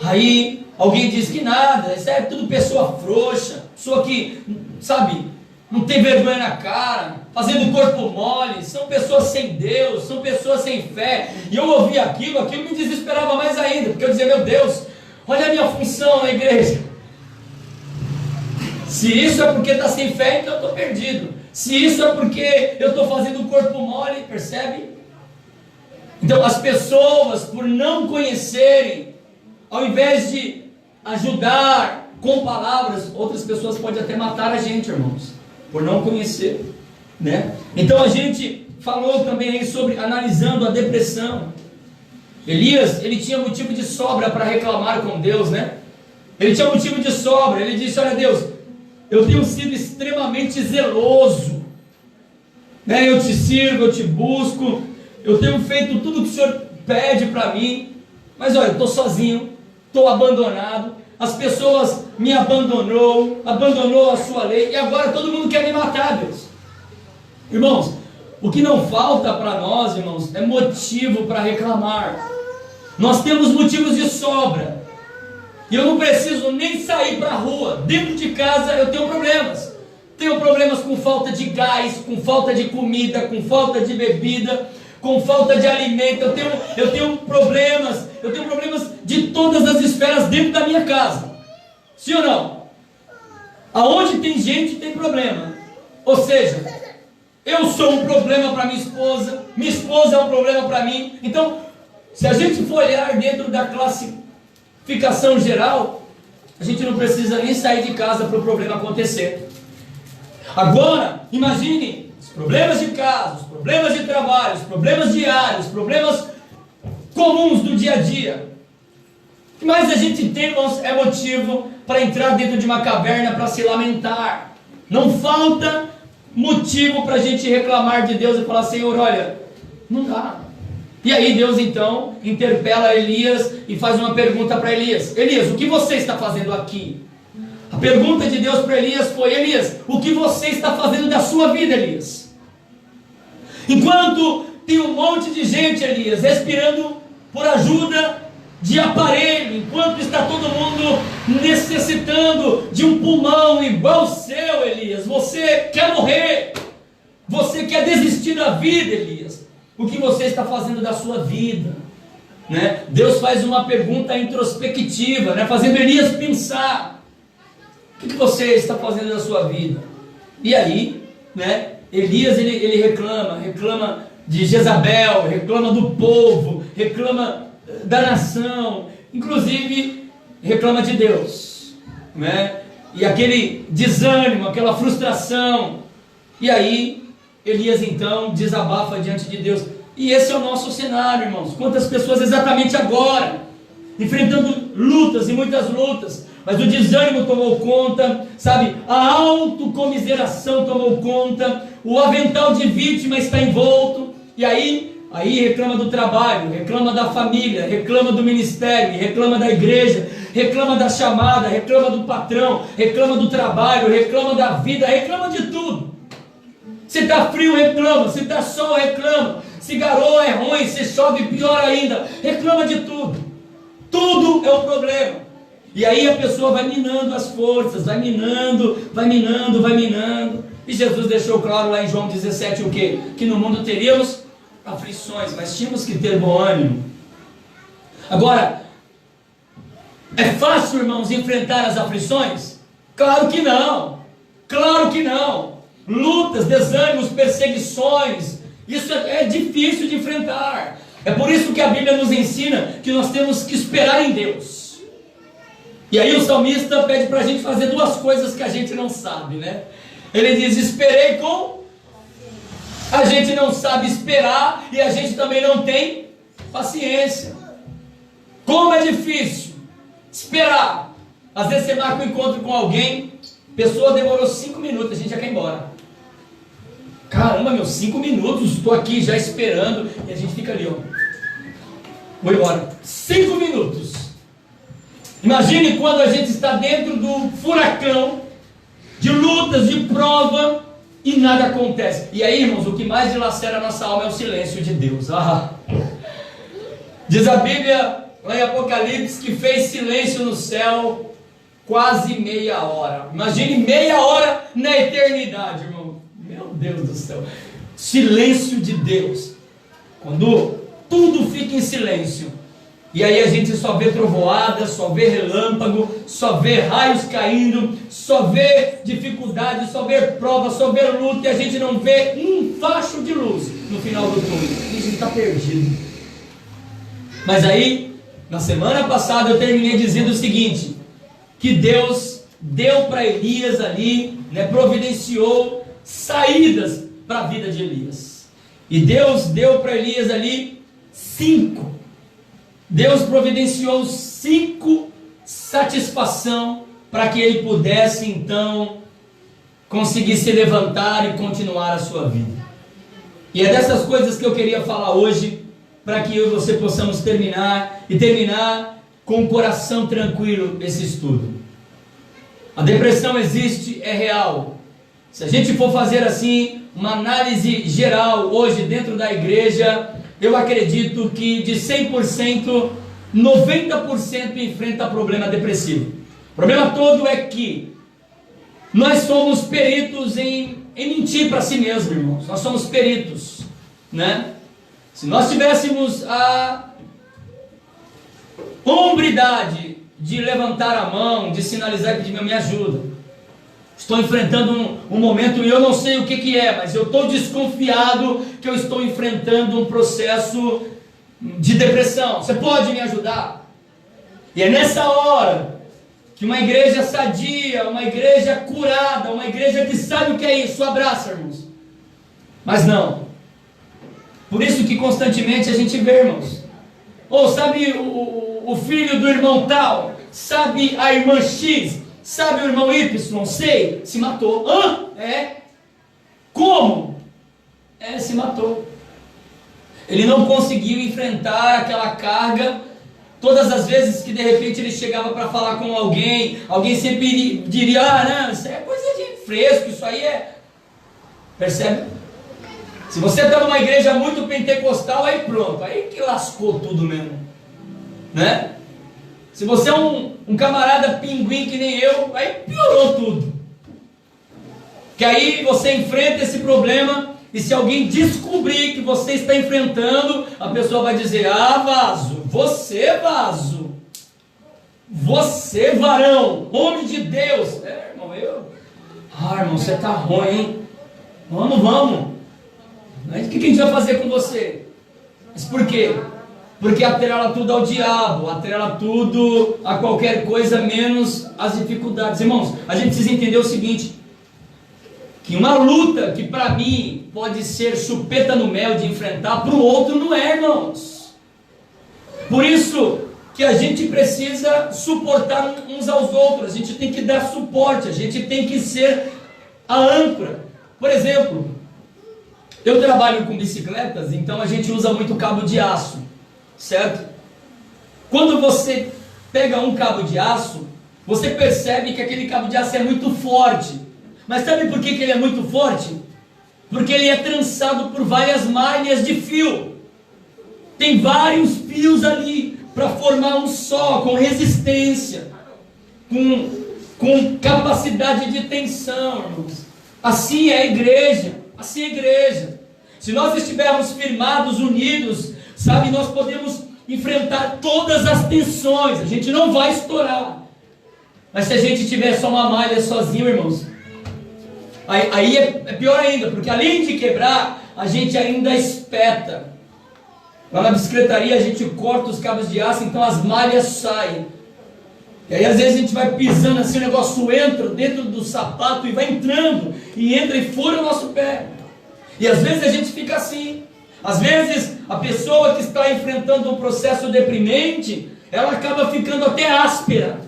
S1: Aí, alguém diz que nada, isso é tudo pessoa frouxa, pessoa que, sabe, não tem vergonha na cara, fazendo corpo mole, são pessoas sem Deus, são pessoas sem fé. E eu ouvi aquilo me desesperava mais ainda, porque eu dizia, meu Deus, olha a minha função na igreja. Se isso é porque está sem fé, então eu estou perdido. Se isso é porque eu estou fazendo corpo mole, percebe? Então as pessoas, por não conhecerem, ao invés de ajudar com palavras, outras pessoas podem até matar a gente, irmãos, por não conhecer, né? Então a gente falou também aí sobre analisando a depressão. Elias, ele tinha motivo de sobra para reclamar com Deus, né? Ele tinha motivo de sobra. Ele disse, olha Deus, eu tenho sido extremamente zeloso, né? Eu te sirvo, eu te busco, eu tenho feito tudo que o Senhor pede para mim, mas olha, eu estou sozinho, estou abandonado, as pessoas me abandonou a sua lei, e agora todo mundo quer me matar, Deus. Irmãos, o que não falta para nós, irmãos, é motivo para reclamar. Nós temos motivos de sobra. E eu não preciso nem sair para a rua. Dentro de casa eu tenho problemas. Tenho problemas com falta de gás, com falta de comida, com falta de bebida, com falta de alimento. Eu tenho problemas de todas as esferas dentro da minha casa. Sim ou não? Aonde tem gente tem problema. Ou seja, eu sou um problema para minha esposa é um problema para mim. Então, se a gente for olhar dentro da classificação geral, a gente não precisa nem sair de casa para o problema acontecer. Agora, imagine os problemas de casa, os problemas de trabalho, os problemas diários, os problemas comuns do dia a dia. O que mais a gente tem, irmãos, é motivo para entrar dentro de uma caverna para se lamentar. Não falta motivo para a gente reclamar de Deus e falar, Senhor, olha, não dá. E aí Deus então interpela Elias e faz uma pergunta para Elias. Elias, o que você está fazendo aqui? A pergunta de Deus para Elias foi, Elias, o que você está fazendo da sua vida, Elias? Enquanto tem um monte de gente, Elias, respirando por ajuda de aparelho, enquanto está todo mundo necessitando de um pulmão igual o seu, Elias, você quer morrer, você quer desistir da vida, Elias. O que você está fazendo da sua vida? Né? Deus faz uma pergunta introspectiva, né? Fazendo Elias pensar. O que você está fazendo da sua vida? E aí, né? Elias ele reclama de Jezabel, reclama do povo, reclama da nação, inclusive reclama de Deus, né? E aquele desânimo, aquela frustração. E aí Elias então desabafa diante de Deus. E esse é o nosso cenário, irmãos. Quantas pessoas exatamente agora, enfrentando lutas e muitas lutas, mas o desânimo tomou conta, sabe? A autocomiseração tomou conta, o avental de vítima está envolto, e aí reclama do trabalho, reclama da família, reclama do ministério, reclama da igreja, reclama da chamada, reclama do patrão, reclama do trabalho, reclama da vida, reclama de tudo. Se está frio, reclama. Se está sol, reclama. Se garoa é ruim, se chove, pior ainda. Reclama de tudo. Tudo é um problema. E aí a pessoa vai minando as forças, vai minando. E Jesus deixou claro lá em João 17 o quê? Que no mundo teríamos aflições, mas tínhamos que ter bom ânimo. Agora, é fácil, irmãos, enfrentar as aflições? Claro que não. Claro que não. lutas, desânimos, perseguições. Isso é difícil de enfrentar. É por isso que a Bíblia nos ensina que nós temos que esperar em Deus. E aí o salmista pede para a gente fazer duas coisas que a gente não sabe, né? Ele diz: esperei com... A gente não sabe esperar e a gente também não tem paciência. Como é difícil esperar. Às vezes você marca um encontro com alguém, a pessoa demorou 5 minutos, a gente já quer ir embora. Caramba, meu, 5 minutos, estou aqui já esperando, e a gente fica ali, ó. Vou embora. 5 minutos. Imagine quando a gente está dentro do furacão, de lutas, de prova, e nada acontece. E aí, irmãos, o que mais dilacera a nossa alma é o silêncio de Deus. Diz a Bíblia, lá em Apocalipse, que fez silêncio no céu quase meia hora. Imagine meia hora na eternidade, irmão. Meu Deus do céu. Silêncio de Deus. Quando tudo fica em silêncio, e aí a gente só vê trovoada, só vê relâmpago, só vê raios caindo, só vê dificuldade, só vê prova, só vê luta, e a gente não vê um facho de luz no final do túnel. A gente está perdido. Mas aí, na semana passada, eu terminei dizendo o seguinte: que Deus deu para Elias ali, né, providenciou saídas para a vida de Elias. E Deus deu para Elias ali 5. Deus providenciou 5 satisfação para que ele pudesse então conseguir se levantar e continuar a sua vida. E é dessas coisas que eu queria falar hoje, para que eu e você possamos terminar com o coração tranquilo esse estudo. A depressão existe, é real. Se a gente for fazer assim uma análise geral hoje dentro da igreja, eu acredito que de 100%, 90% enfrenta problema depressivo. O problema todo é que nós somos peritos em mentir para si mesmo, irmãos. Nós somos peritos, né? Se nós tivéssemos a hombridade de levantar a mão, de sinalizar e pedir: me ajuda, estou enfrentando um momento e eu não sei o que é, mas eu estou desconfiado que eu estou enfrentando um processo de depressão, você pode me ajudar? E é nessa hora que uma igreja sadia, uma igreja curada, uma igreja que sabe o que é isso, abraça, irmãos. Mas não. Por isso que constantemente a gente vê, irmãos, sabe o filho do irmão tal, sabe a irmã X, sabe o irmão Y, sei, se matou. Como? Se matou. Ele não conseguiu enfrentar aquela carga. Todas as vezes que de repente ele chegava para falar com alguém sempre diria: não, isso é coisa de fresco, isso aí é... Percebe? Se você está numa igreja muito pentecostal, aí pronto, aí que lascou tudo mesmo, né? Se você é um camarada pinguim que nem eu, aí piorou tudo. Que aí você enfrenta esse problema, e se alguém descobrir que você está enfrentando, a pessoa vai dizer: vaso, você varão, homem de Deus. Irmão, irmão, você está ruim, hein? Vamos. O que a gente vai fazer com você? Mas por quê? Porque atrela tudo ao diabo, atrela tudo a qualquer coisa menos as dificuldades. Irmãos, a gente precisa entender o seguinte: que uma luta que para mim pode ser chupeta no mel de enfrentar, para o outro não é, irmãos. Por isso que a gente precisa suportar uns aos outros, a gente tem que dar suporte, a gente tem que ser a âncora. Por exemplo, eu trabalho com bicicletas, então a gente usa muito cabo de aço, certo? Quando você pega um cabo de aço, você percebe que aquele cabo de aço é muito forte. Mas sabe por que ele é muito forte? Porque ele é trançado por várias malhas de fio. Tem vários fios ali para formar um só, com resistência, com capacidade de tensão, irmãos. Assim é a igreja, assim é a igreja. Se nós estivermos firmados, unidos, sabe, nós podemos enfrentar todas as tensões, a gente não vai estourar. Mas se a gente tiver só uma malha sozinho, irmãos, Aí é pior ainda, porque além de quebrar, a gente ainda espeta. Lá na bicicletaria a gente corta os cabos de aço, então as malhas saem. E aí às vezes a gente vai pisando assim, o negócio entra dentro do sapato e vai entrando, e entra e fura o nosso pé. E às vezes a gente fica assim. Às vezes a pessoa que está enfrentando um processo deprimente, ela acaba ficando até áspera,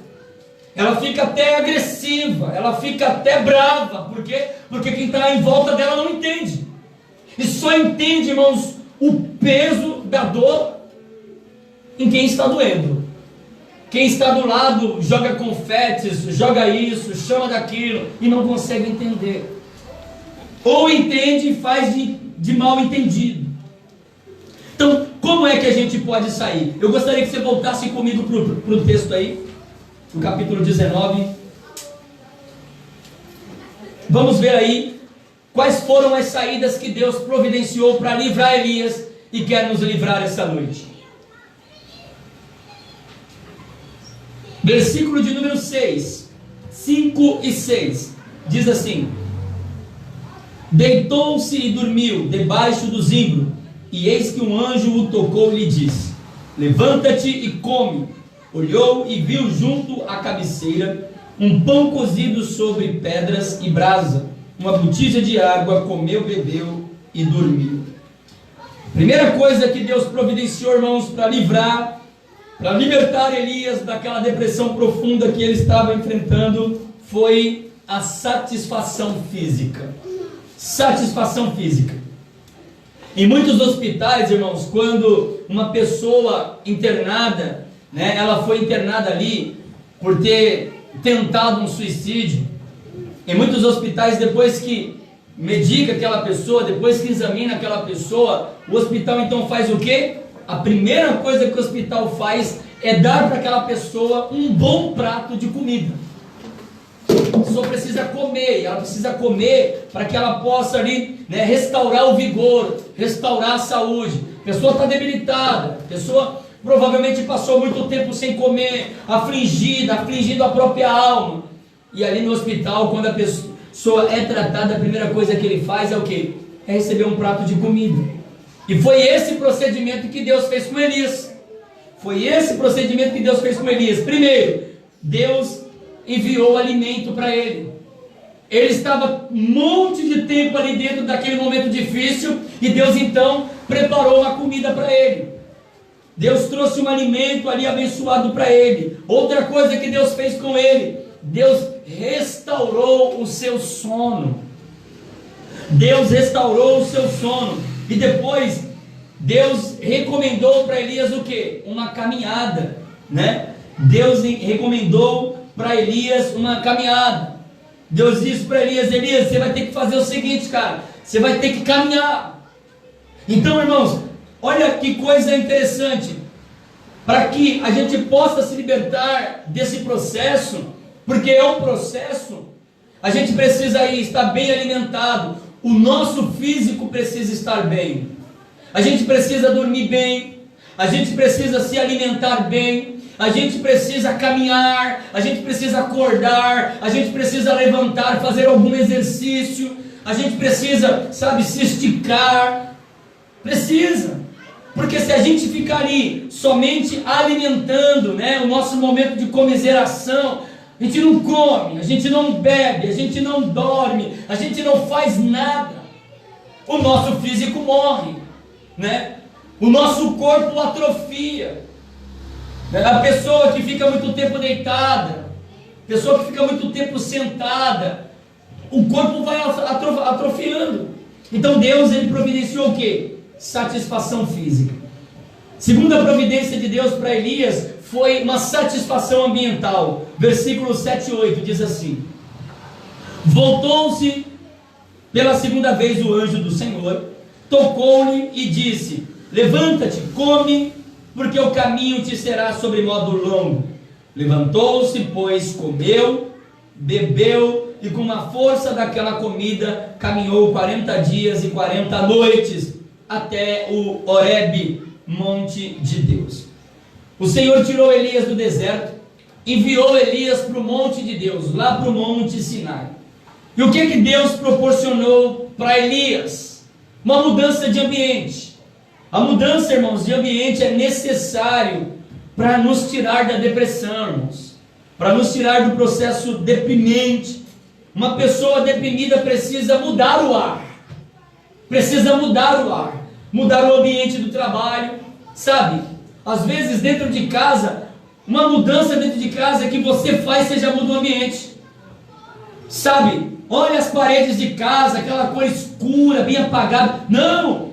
S1: ela fica até agressiva, ela fica até brava. Por quê? Porque quem está em volta dela não entende. E só entende, irmãos, o peso da dor em quem está doendo. Quem está do lado joga confetes, joga isso, chama daquilo e não consegue entender. Ou entende e faz de mal entendido. Então, como é que a gente pode sair? Eu gostaria que você voltasse comigo para o texto aí, no capítulo 19. Vamos ver aí quais foram as saídas que Deus providenciou para livrar Elias e quer nos livrar essa noite. Versículo de número 6, 5 e 6, diz assim: deitou-se e dormiu debaixo do zimbro, e eis que um anjo o tocou e lhe disse: levanta-te e come. Olhou e viu junto à cabeceira um pão cozido sobre pedras e brasa, uma botija de água, comeu, bebeu e dormiu. Primeira coisa que Deus providenciou, irmãos, para libertar Elias daquela depressão profunda que ele estava enfrentando, foi a satisfação física. Satisfação física. Em muitos hospitais, irmãos, quando uma pessoa internada, ela foi internada ali por ter tentado um suicídio, em muitos hospitais, depois que medica aquela pessoa, depois que examina aquela pessoa, o hospital então faz o quê? A primeira coisa que o hospital faz é dar para aquela pessoa um bom prato de comida. A pessoa precisa comer, ela precisa comer para que ela possa ali, restaurar o vigor, restaurar a saúde. A pessoa está debilitada, a pessoa provavelmente passou muito tempo sem comer, afligindo a própria alma. E ali no hospital, quando a pessoa é tratada, a primeira coisa que ele faz é o quê? É receber um prato de comida. E foi esse procedimento que Deus fez com Elias. Foi esse procedimento que Deus fez com Elias. Primeiro, Deus enviou alimento para ele. Ele estava um monte de tempo ali dentro daquele momento difícil, e Deus então preparou uma comida para ele. Deus trouxe um alimento ali abençoado para ele. Outra coisa que Deus fez com ele: Deus restaurou o seu sono. Deus restaurou o seu sono. E depois Deus recomendou para Elias o quê? Uma caminhada, Deus recomendou para Elias uma caminhada. Deus disse para Elias: Elias, você vai ter que fazer o seguinte, cara, você vai ter que caminhar. Então, irmãos, olha que coisa interessante. Para que a gente possa se libertar desse processo, porque é um processo, a gente precisa aí estar bem alimentado. O nosso físico precisa estar bem. A gente precisa dormir bem. A gente precisa se alimentar bem. A gente precisa caminhar. A gente precisa acordar. A gente precisa levantar, fazer algum exercício. A gente precisa, se esticar. Precisa. Porque se a gente ficar ali somente alimentando, o nosso momento de comiseração, a gente não come, a gente não bebe, a gente não dorme, a gente não faz nada, o nosso físico morre, o nosso corpo atrofia. A pessoa que fica muito tempo deitada, a pessoa que fica muito tempo sentada, o corpo vai atrofiando. Então Deus, ele providenciou o quê? Satisfação física. Segunda providência de Deus para Elias foi uma satisfação ambiental. Versículos 7 e 8 diz assim: voltou-se pela segunda vez o anjo do Senhor, tocou-lhe e disse: levanta-te, come, porque o caminho te será sobremodo longo. Levantou-se, pois, comeu, bebeu, e com a força daquela comida caminhou 40 dias e 40 noites até o Horebe, monte de Deus. O Senhor tirou Elias do deserto, enviou Elias para o monte de Deus, lá para o monte Sinai. E o que Deus proporcionou para Elias? Uma mudança de ambiente. A mudança, irmãos, de ambiente é necessário para nos tirar da depressão, irmãos, para nos tirar do processo deprimente. Uma pessoa deprimida precisa mudar o ar, mudar o ambiente do trabalho, sabe? Às vezes dentro de casa, uma mudança dentro de casa que você faz, você já muda o ambiente, sabe? Olha as paredes de casa, aquela cor escura, bem apagada. Não!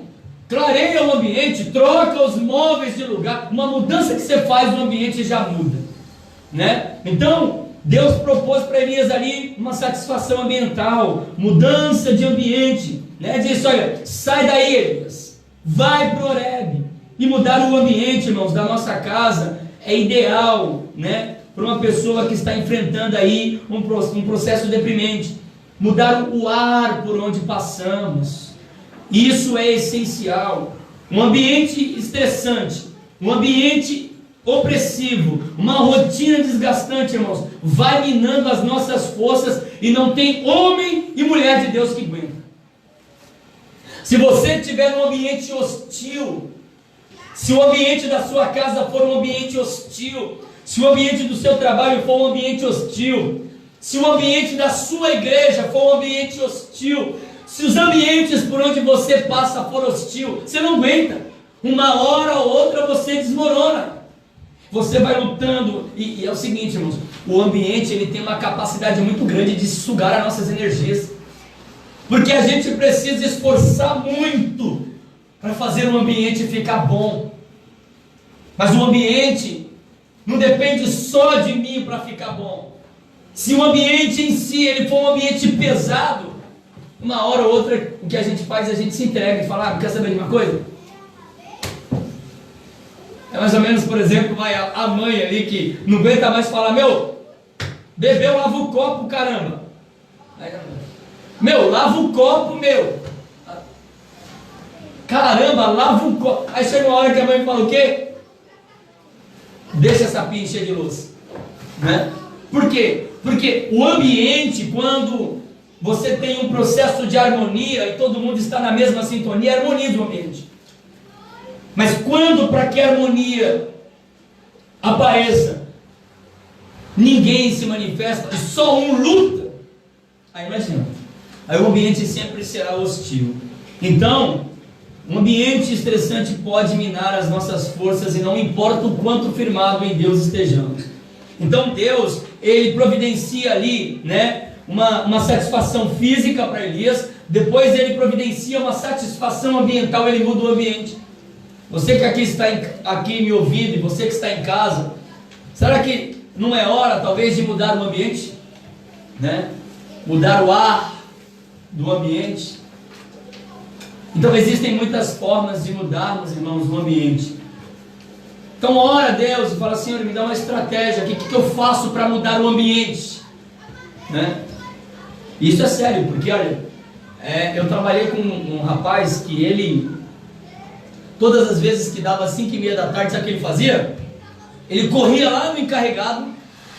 S1: Clareia o ambiente, troca os móveis de lugar. Uma mudança que você faz no ambiente já muda, né? Então, Deus propôs para Elias ali uma satisfação ambiental, mudança de ambiente, né? Disse: olha, sai daí, Elias, vai para Horebe. E mudar o ambiente, irmãos, da nossa casa é ideal, né? Para uma pessoa que está enfrentando aí um processo deprimente. Mudar o ar por onde passamos, isso é essencial. Um ambiente estressante, um ambiente opressivo, uma rotina desgastante, irmãos, vai minando as nossas forças, e não tem homem e mulher de Deus que aguenta. Se você tiver um ambiente hostil, se o ambiente da sua casa for um ambiente hostil, se o ambiente do seu trabalho for um ambiente hostil, se o ambiente da sua igreja for um ambiente hostil, se os ambientes por onde você passa for hostil, você não aguenta. Uma hora ou outra você desmorona. Você vai lutando, e é o seguinte, irmãos, o ambiente ele tem uma capacidade muito grande de sugar as nossas energias, porque a gente precisa esforçar muito para fazer o ambiente ficar bom. Mas o ambiente não depende só de mim para ficar bom. Se o ambiente em si ele for um ambiente pesado, uma hora ou outra o que a gente faz, a gente se entrega e fala: quer saber de uma coisa? É mais ou menos, por exemplo, a mãe ali que não aguenta mais falar: meu, bebeu, lava o copo, caramba. Meu, lava o copo, meu. Caramba, lava o copo. Aí chega uma hora que a mãe fala o quê? Deixa essa pia encher de luz, né? Por quê? Porque o ambiente, quando você tem um processo de harmonia e todo mundo está na mesma sintonia, harmoniza o ambiente. Mas quando, para que a harmonia apareça, ninguém se manifesta e só um luta, aí imagina, aí o ambiente sempre será hostil. Então, um ambiente estressante pode minar as nossas forças, e não importa o quanto firmado em Deus estejamos. Então Deus, ele providencia ali, né, uma satisfação física para Elias. Depois ele providencia uma satisfação ambiental, ele muda o ambiente. Você que aqui está aqui me ouvindo, e você que está em casa, será que não é hora talvez de mudar o ambiente, né? Mudar o ar do ambiente. Então existem muitas formas de mudarmos, irmãos, o ambiente. Então ora a Deus e fala: Senhor, me dá uma estratégia aqui, o que eu faço para mudar o ambiente, né? Isso é sério, porque olha, eu trabalhei com um rapaz que ele, todas as vezes que dava 5:30 da tarde, sabe o que ele fazia? Ele corria lá no encarregado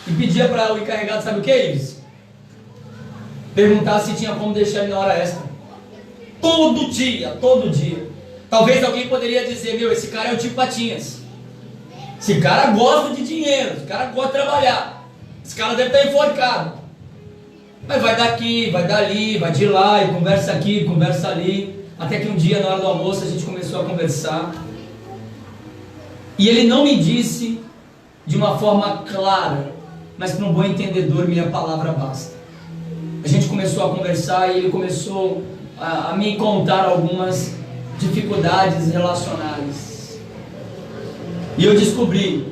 S1: e pedia para o encarregado, sabe o que, Ives? Perguntar se tinha como deixar ele na hora extra. Todo dia, todo dia. Talvez alguém poderia dizer: meu, esse cara é o tio Patinhas. Esse cara gosta de dinheiro, esse cara gosta de trabalhar, esse cara deve estar enforcado. Mas vai daqui, vai dali, vai de lá, e conversa aqui, conversa ali. Até que um dia, na hora do almoço, a gente começou a conversar, e ele não me disse de uma forma clara, mas para um bom entendedor, minha palavra basta. A gente começou a conversar, e ele começou a me contar algumas dificuldades relacionais. E eu descobri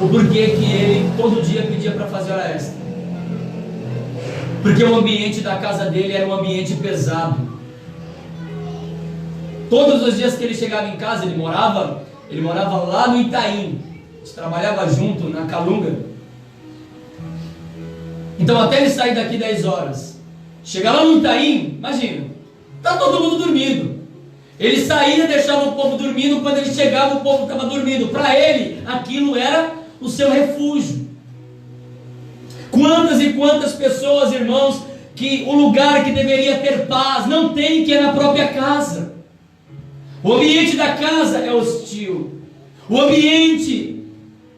S1: o porquê que ele todo dia pedia para fazer hora extra. Porque o ambiente da casa dele era um ambiente pesado. Todos os dias que ele chegava em casa, ele morava lá no Itaim. A gente trabalhava junto na Calunga. Então até ele sair daqui 10 horas, chegar lá no Itaim, imagina, tá todo mundo dormindo. Ele saía, deixava o povo dormindo. Quando ele chegava, o povo estava dormindo. Para ele, aquilo era o seu refúgio. Quantas e quantas pessoas, irmãos, que o lugar que deveria ter paz não tem, que é na própria casa. O ambiente da casa é hostil. O ambiente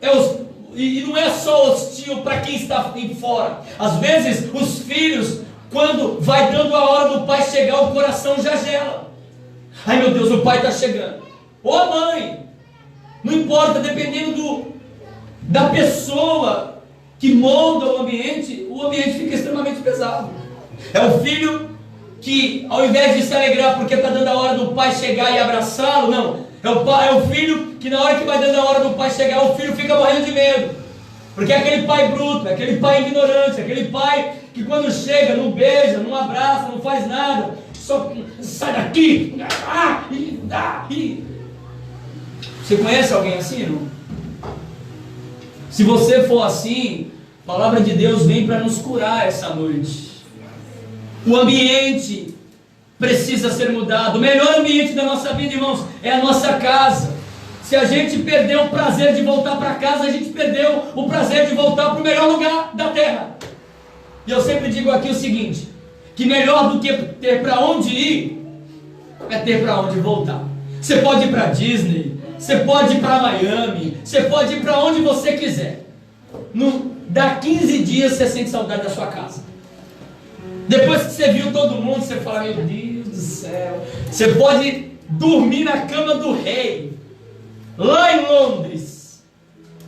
S1: é hostil. E não é só hostil para quem está em fora. Às vezes os filhos, quando vai dando a hora do pai chegar, o coração já gela. Ai meu Deus, o pai está chegando. Ou a mãe. Não importa, dependendo da pessoa que molda o ambiente fica extremamente pesado. É o filho que, ao invés de se alegrar porque está dando a hora do pai chegar e abraçá-lo, não. É o filho que, na hora que vai dando a hora do pai chegar, o filho fica morrendo de medo. Porque é aquele pai bruto, é aquele pai ignorante, é aquele pai que, quando chega, não beija, não abraça, não faz nada, só sai daqui. Você conhece alguém assim, não? Se você for assim, a palavra de Deus vem para nos curar essa noite. O ambiente precisa ser mudado. O melhor ambiente da nossa vida, irmãos, é a nossa casa. Se a gente perdeu o prazer de voltar para casa, a gente perdeu o prazer de voltar para o melhor lugar da terra. E eu sempre digo aqui o seguinte, que melhor do que ter para onde ir, é ter para onde voltar. Você pode ir para Disney, você pode ir para Miami, você pode ir para onde você quiser. Dá 15 dias você sente saudade da sua casa. Depois que você viu todo mundo, você fala, meu Deus do céu. Você pode dormir na cama do rei, lá em Londres,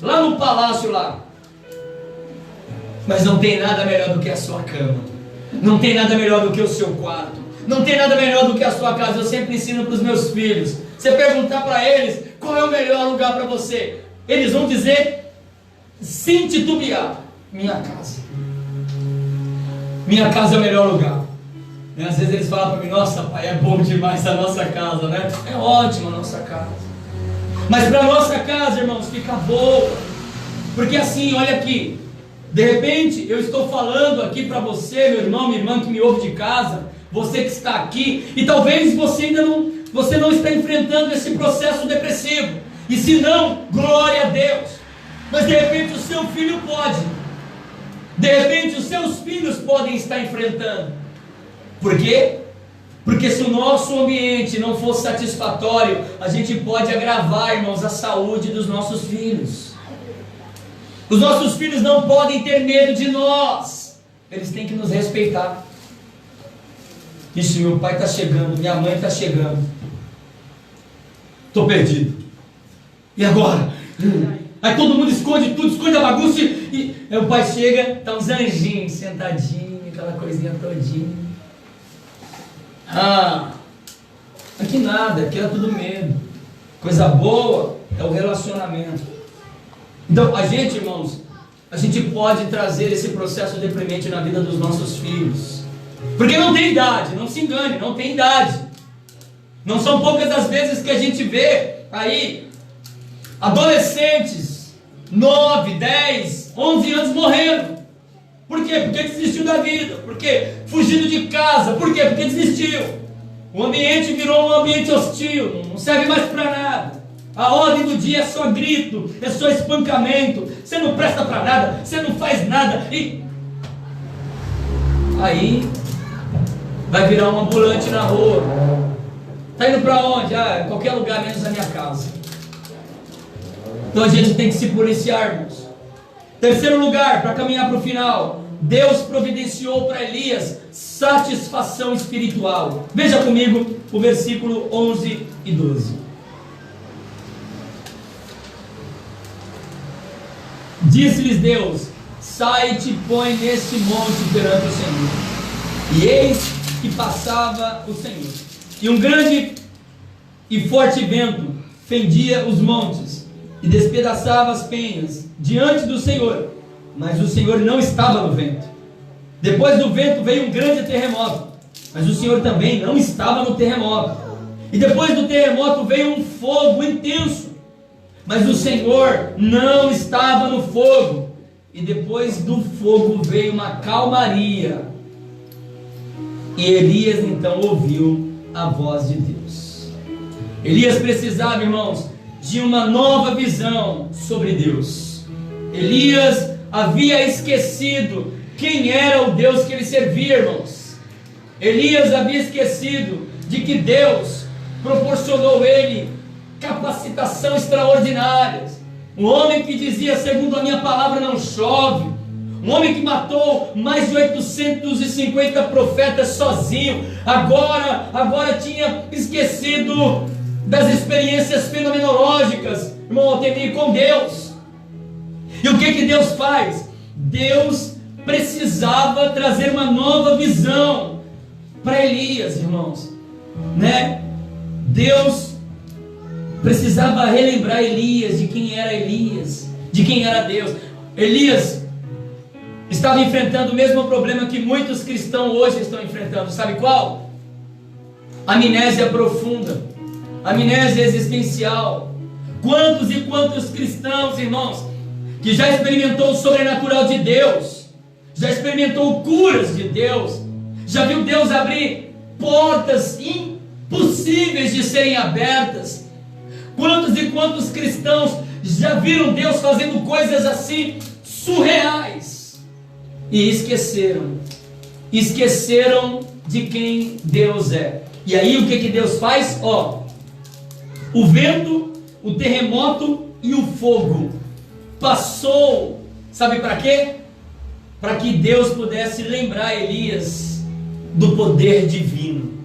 S1: lá no palácio lá. Mas não tem nada melhor do que a sua cama. Não tem nada melhor do que o seu quarto. Não tem nada melhor do que a sua casa. Eu sempre ensino para os meus filhos. Você perguntar para eles qual é o melhor lugar para você, eles vão dizer, sem titubear, minha casa. Minha casa é o melhor lugar. Às vezes eles falam para mim, nossa pai, é bom demais a nossa casa, né? É ótima a nossa casa. Mas para a nossa casa, irmãos, fica boa. Porque assim, olha aqui, de repente eu estou falando aqui para você, meu irmão, minha irmã que me ouve de casa, você que está aqui, e talvez você não está enfrentando esse processo depressivo. E se não, glória a Deus. Mas de repente o seu filho pode. De repente os seus filhos podem estar enfrentando. Por quê? Porque se o nosso ambiente não for satisfatório, a gente pode agravar, irmãos, a saúde dos nossos filhos. Os nossos filhos não podem ter medo de nós. Eles têm que nos respeitar. Ixi, meu pai está chegando, minha mãe está chegando. Estou perdido. E agora? Aí todo mundo esconde tudo, esconde a bagunça e aí o pai chega, tá uns anjinhos sentadinho, aquela coisinha todinha. Aqui nada, aqui era tudo medo. Coisa boa é o relacionamento. Então a gente, irmãos, a gente pode trazer esse processo deprimente na vida dos nossos filhos. Porque não tem idade, não se engane, não tem idade. Não são poucas as vezes que a gente vê aí adolescentes, 9, 10, 11 anos morrendo. Por quê? Porque desistiu da vida. Por quê? Fugindo de casa. Por quê? Porque desistiu. O ambiente virou um ambiente hostil, não serve mais para nada. A ordem do dia é só grito, é só espancamento. Você não presta para nada, você não faz nada. E aí vai virar um ambulante na rua. Está indo para onde? Qualquer lugar menos a minha casa. Então a gente tem que se policiar, irmãos. Terceiro lugar, para caminhar para o final, Deus providenciou para Elias satisfação espiritual. Veja comigo o versículo 11 e 12. Disse-lhes Deus: sai-te, põe neste monte perante o Senhor. E eis que passava o Senhor, e um grande e forte vento fendia os montes e despedaçava as penhas diante do Senhor, mas o Senhor não estava no vento. Depois do vento veio um grande terremoto, mas o Senhor também não estava no terremoto. E depois do terremoto veio um fogo intenso, mas o Senhor não estava no fogo. E depois do fogo veio uma calmaria, e Elias então ouviu a voz de Deus. Elias precisava, irmãos, de uma nova visão sobre Deus. Elias havia esquecido quem era o Deus que ele servia, irmãos. Elias havia esquecido de que Deus proporcionou ele capacitação extraordinária. Um homem que dizia: segundo a minha palavra não chove. Um homem que matou mais de 850 profetas sozinho. Agora tinha esquecido das experiências fenomenológicas, irmão Altemir, com Deus. E o que Deus faz? Deus precisava trazer uma nova visão para Elias, irmãos, né? Deus precisava relembrar Elias de quem era Elias, de quem era Deus. Elias estava enfrentando o mesmo problema que muitos cristãos hoje estão enfrentando. Sabe qual? Amnésia profunda, amnésia existencial. Quantos e quantos cristãos, irmãos, que já experimentou o sobrenatural de Deus, já experimentou curas de Deus, já viu Deus abrir portas impossíveis de serem abertas. Quantos e quantos cristãos já viram Deus fazendo coisas assim surreais e esqueceram de quem Deus é. E aí o que Deus faz? O vento, o terremoto e o fogo passou, sabe para quê? Para que Deus pudesse lembrar Elias do poder divino.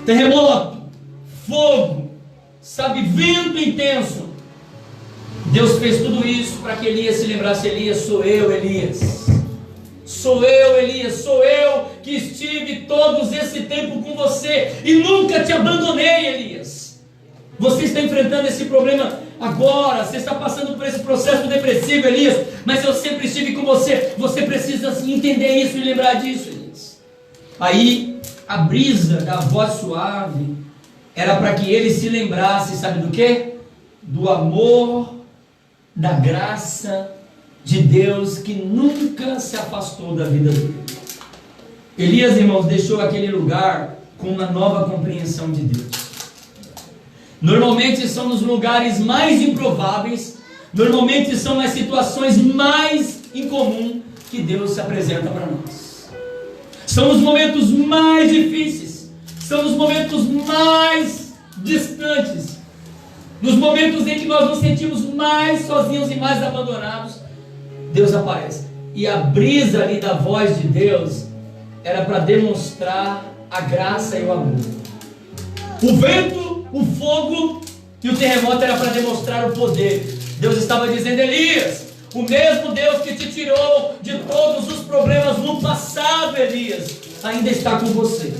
S1: Terremoto, fogo, sabe, vento intenso. Deus fez tudo isso para que Elias se lembrasse: Elias, sou eu, Elias. Sou eu, Elias, sou eu que estive todo esse tempo com você e nunca te abandonei, Elias. Você está enfrentando esse problema agora, você está passando por esse processo depressivo, Elias, mas eu sempre estive com você. Você precisa entender isso e lembrar disso, Elias. Aí a brisa da voz suave era para que ele se lembrasse, sabe do quê? Do amor, da graça de Deus que nunca se afastou da vida dele. Elias, irmãos, deixou aquele lugar com uma nova compreensão de Deus. Normalmente são nos lugares mais improváveis, normalmente são nas situações mais incomuns que Deus se apresenta para nós. São os momentos mais difíceis, são os momentos mais distantes, nos momentos em que nós nos sentimos mais sozinhos e mais abandonados, Deus aparece. E a brisa ali da voz de Deus era para demonstrar a graça e o amor. O vento, o fogo e o terremoto era para demonstrar o poder. Deus estava dizendo: Elias, o mesmo Deus que te tirou de todos os problemas no passado, Elias, ainda está com você.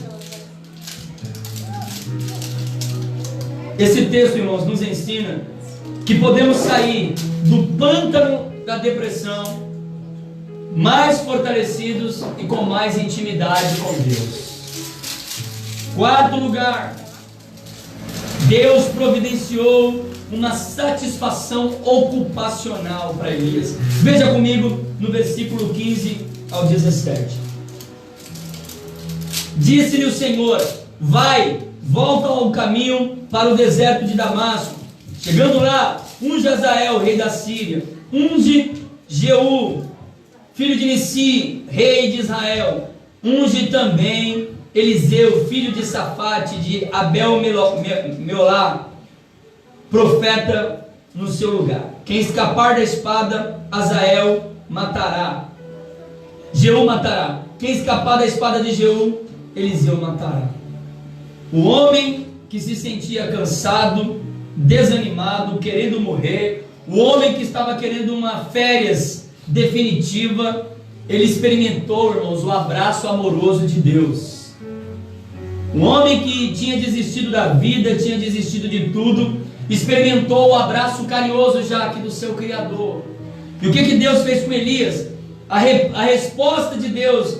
S1: Esse texto, irmãos, nos ensina que podemos sair do pântano da depressão mais fortalecidos e com mais intimidade com Deus. Quarto lugar, Deus providenciou uma satisfação ocupacional para Elias. Veja comigo no versículo 15 ao 17. Disse-lhe o Senhor: vai, volta ao caminho para o deserto de Damasco. Chegando lá, unge Azael, rei da Síria, unge Jeú, filho de Nissi, rei de Israel, unge também Eliseu, filho de Safate, de Abel-Meolá, profeta, no seu lugar. Quem escapar da espada, Azael matará, Jeú matará. Quem escapar da espada de Jeú, Eliseu matará. O homem que se sentia cansado, desanimado, querendo morrer, o homem que estava querendo uma férias definitiva, ele experimentou, irmãos, o abraço amoroso de Deus. Um homem que tinha desistido da vida, tinha desistido de tudo, experimentou o abraço carinhoso já aqui do seu Criador. E o que Deus fez com Elias? A resposta de Deus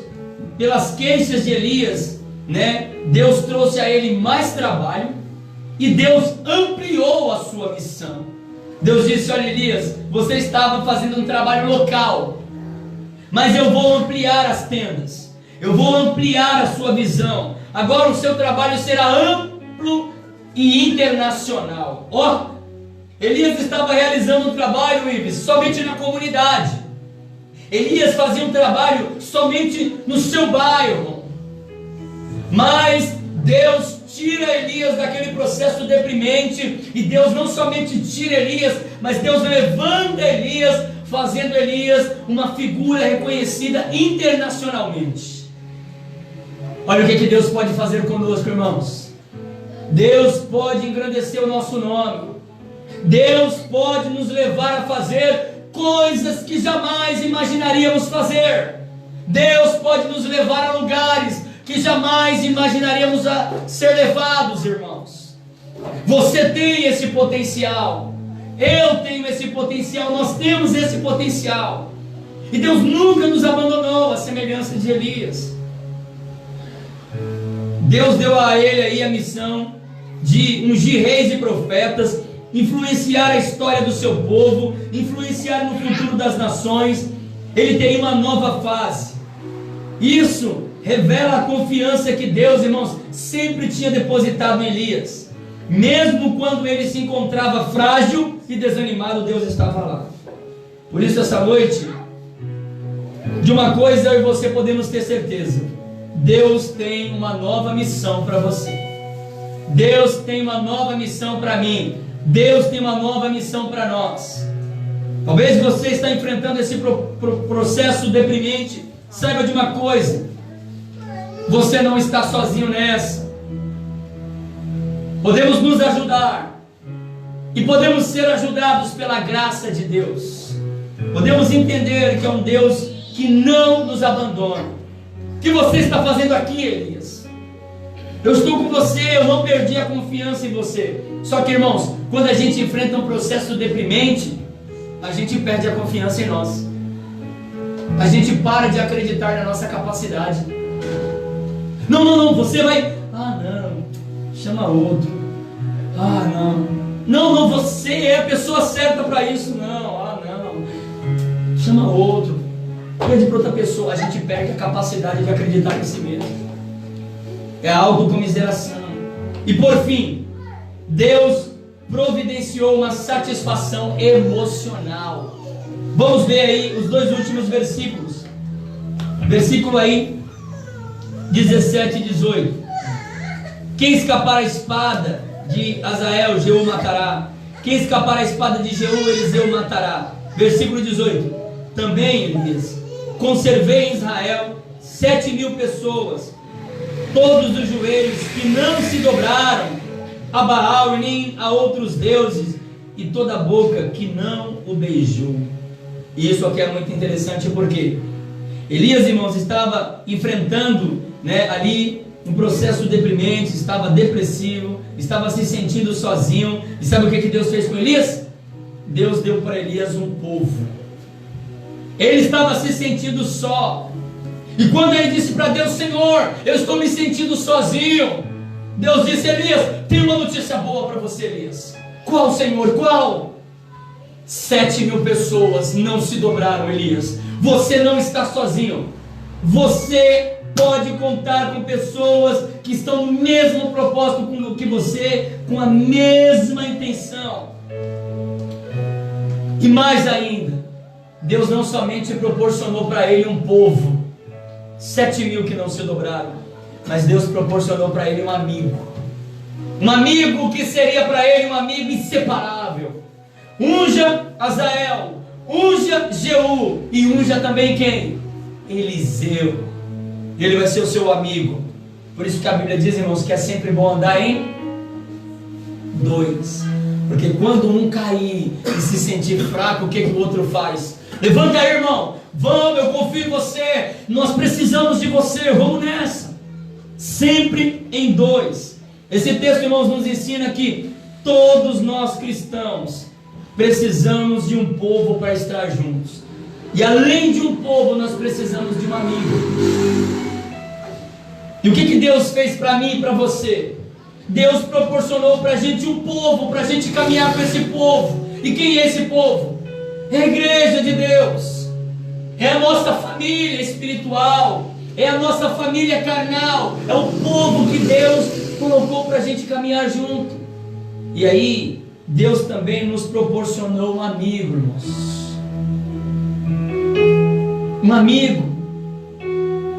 S1: pelas queixas de Elias, né? Deus trouxe a ele mais trabalho e Deus ampliou a sua missão. Deus disse: olha, Elias, você estava fazendo um trabalho local, mas eu vou ampliar as tendas, eu vou ampliar a sua visão. Agora o seu trabalho será amplo e internacional. Elias estava realizando um trabalho, Ives, somente na comunidade. Elias fazia um trabalho somente no seu bairro, mas Deus tira Elias daquele processo deprimente, e Deus não somente tira Elias, mas Deus levanta Elias, fazendo Elias uma figura reconhecida internacionalmente. Olha o que Deus pode fazer conosco, irmãos. Deus pode engrandecer o nosso nome. Deus pode nos levar a fazer coisas que jamais imaginaríamos fazer. Deus pode nos levar a lugares que jamais imaginaríamos a ser levados, irmãos. Você tem esse potencial. Eu tenho esse potencial. Nós temos esse potencial. E Deus nunca nos abandonou, à semelhança de Elias. Deus deu a ele aí a missão de ungir reis e profetas, influenciar a história do seu povo, influenciar no futuro das nações. Ele teria uma nova fase. Isso revela a confiança que Deus, irmãos, sempre tinha depositado em Elias. Mesmo quando ele se encontrava frágil e desanimado, Deus estava lá. Por isso, essa noite, de uma coisa eu e você podemos ter certeza: Deus tem uma nova missão para você. Deus tem uma nova missão para mim. Deus tem uma nova missão para nós. Talvez você está enfrentando esse processo deprimente. Saiba de uma coisa: você não está sozinho nessa. Podemos nos ajudar, e podemos ser ajudados pela graça de Deus. Podemos entender que é um Deus que não nos abandona. O que você está fazendo aqui, Elias? Eu estou com você, eu não perdi a confiança em você. Só que, irmãos, quando a gente enfrenta um processo deprimente, a gente perde a confiança em nós. A gente para de acreditar na nossa capacidade. Não, você vai... não, chama outro. Não, você é a pessoa certa para isso. Não, chama outro. Pede para outra pessoa. A gente perde a capacidade de acreditar em si mesmo. É a autocomiseração. E por fim, Deus providenciou uma satisfação emocional. Vamos ver aí os dois últimos versículos. Versículo aí 17 e 18. Quem escapar a espada de Azael, Jeú matará. Quem escapar a espada de Jeú, Eliseu matará. Versículo 18. Também, Elias, conservei em Israel 7.000 pessoas, todos os joelhos que não se dobraram a Baal e nem a outros deuses, e toda a boca que não o beijou. E isso aqui é muito interessante, porque Elias, irmãos, estava enfrentando, ali um processo deprimente, estava depressivo, estava se sentindo sozinho. E sabe o que Deus fez com Elias? Deus deu para Elias um povo. Ele estava se sentindo só. E quando ele disse para Deus: Senhor, eu estou me sentindo sozinho, Deus disse: Elias, tem uma notícia boa para você, Elias. Qual, Senhor? Qual? 7.000 pessoas não se dobraram, Elias. Você não está sozinho. Você pode contar com pessoas que estão no mesmo propósito que você, com a mesma intenção. E mais ainda, Deus não somente proporcionou para ele um povo, 7.000 que não se dobraram, mas Deus proporcionou para ele um amigo. Um amigo que seria para ele um amigo inseparável. Unja Azael, unja Jeú, e unja também quem? Eliseu. Ele vai ser o seu amigo. Por isso que a Bíblia diz, irmãos, que é sempre bom andar em dois. Porque quando um cair e se sentir fraco, o que o outro faz? Levanta aí, irmão. Vamos, eu confio em você. Nós precisamos de você. Vamos nessa. Sempre em dois. Esse texto, irmãos, nos ensina que todos nós cristãos precisamos de um povo para estar juntos. E além de um povo, nós precisamos de um amigo. E o que Deus fez para mim e para você? Deus proporcionou para a gente um povo, para a gente caminhar com esse povo. E quem é esse povo? É a igreja de Deus. É a nossa família espiritual. É a nossa família carnal. É o povo que Deus colocou para a gente caminhar junto. E aí, Deus também nos proporcionou um amigo, irmãos. um amigo.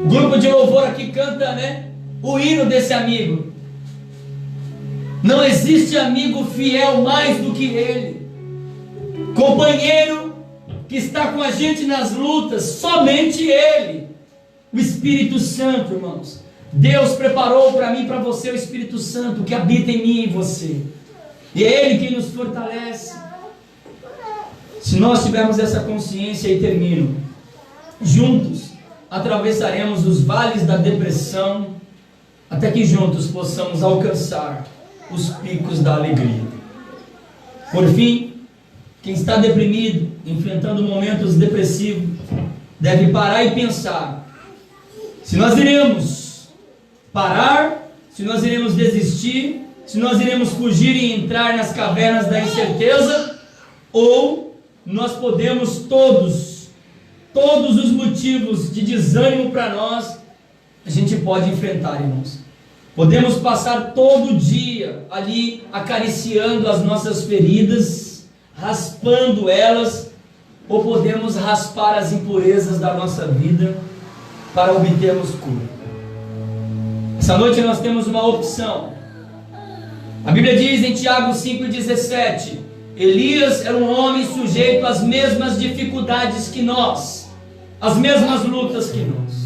S1: O grupo de louvor aqui canta, né, o hino desse amigo. Não existe amigo fiel mais do que ele. Companheiro que está com a gente nas lutas, somente ele. O Espírito Santo, irmãos. Deus preparou para mim e para você o Espírito Santo que habita em mim e em você. E é Ele quem nos fortalece. Se nós tivermos essa consciência, e termino, juntos atravessaremos os vales da depressão, até que juntos possamos alcançar os picos da alegria. Por fim, quem está deprimido, enfrentando momentos depressivos, deve parar e pensar: se nós iremos parar, se nós iremos desistir, se nós iremos fugir e entrar nas cavernas da incerteza, ou nós podemos todos os motivos de desânimo para nós, a gente pode enfrentar, irmãos. Podemos passar todo dia ali acariciando as nossas feridas, raspando elas, ou podemos raspar as impurezas da nossa vida para obtermos cura. Essa noite nós temos uma opção. A Bíblia diz em Tiago 5,17: Elias era um homem sujeito às mesmas dificuldades que nós, às mesmas lutas que nós.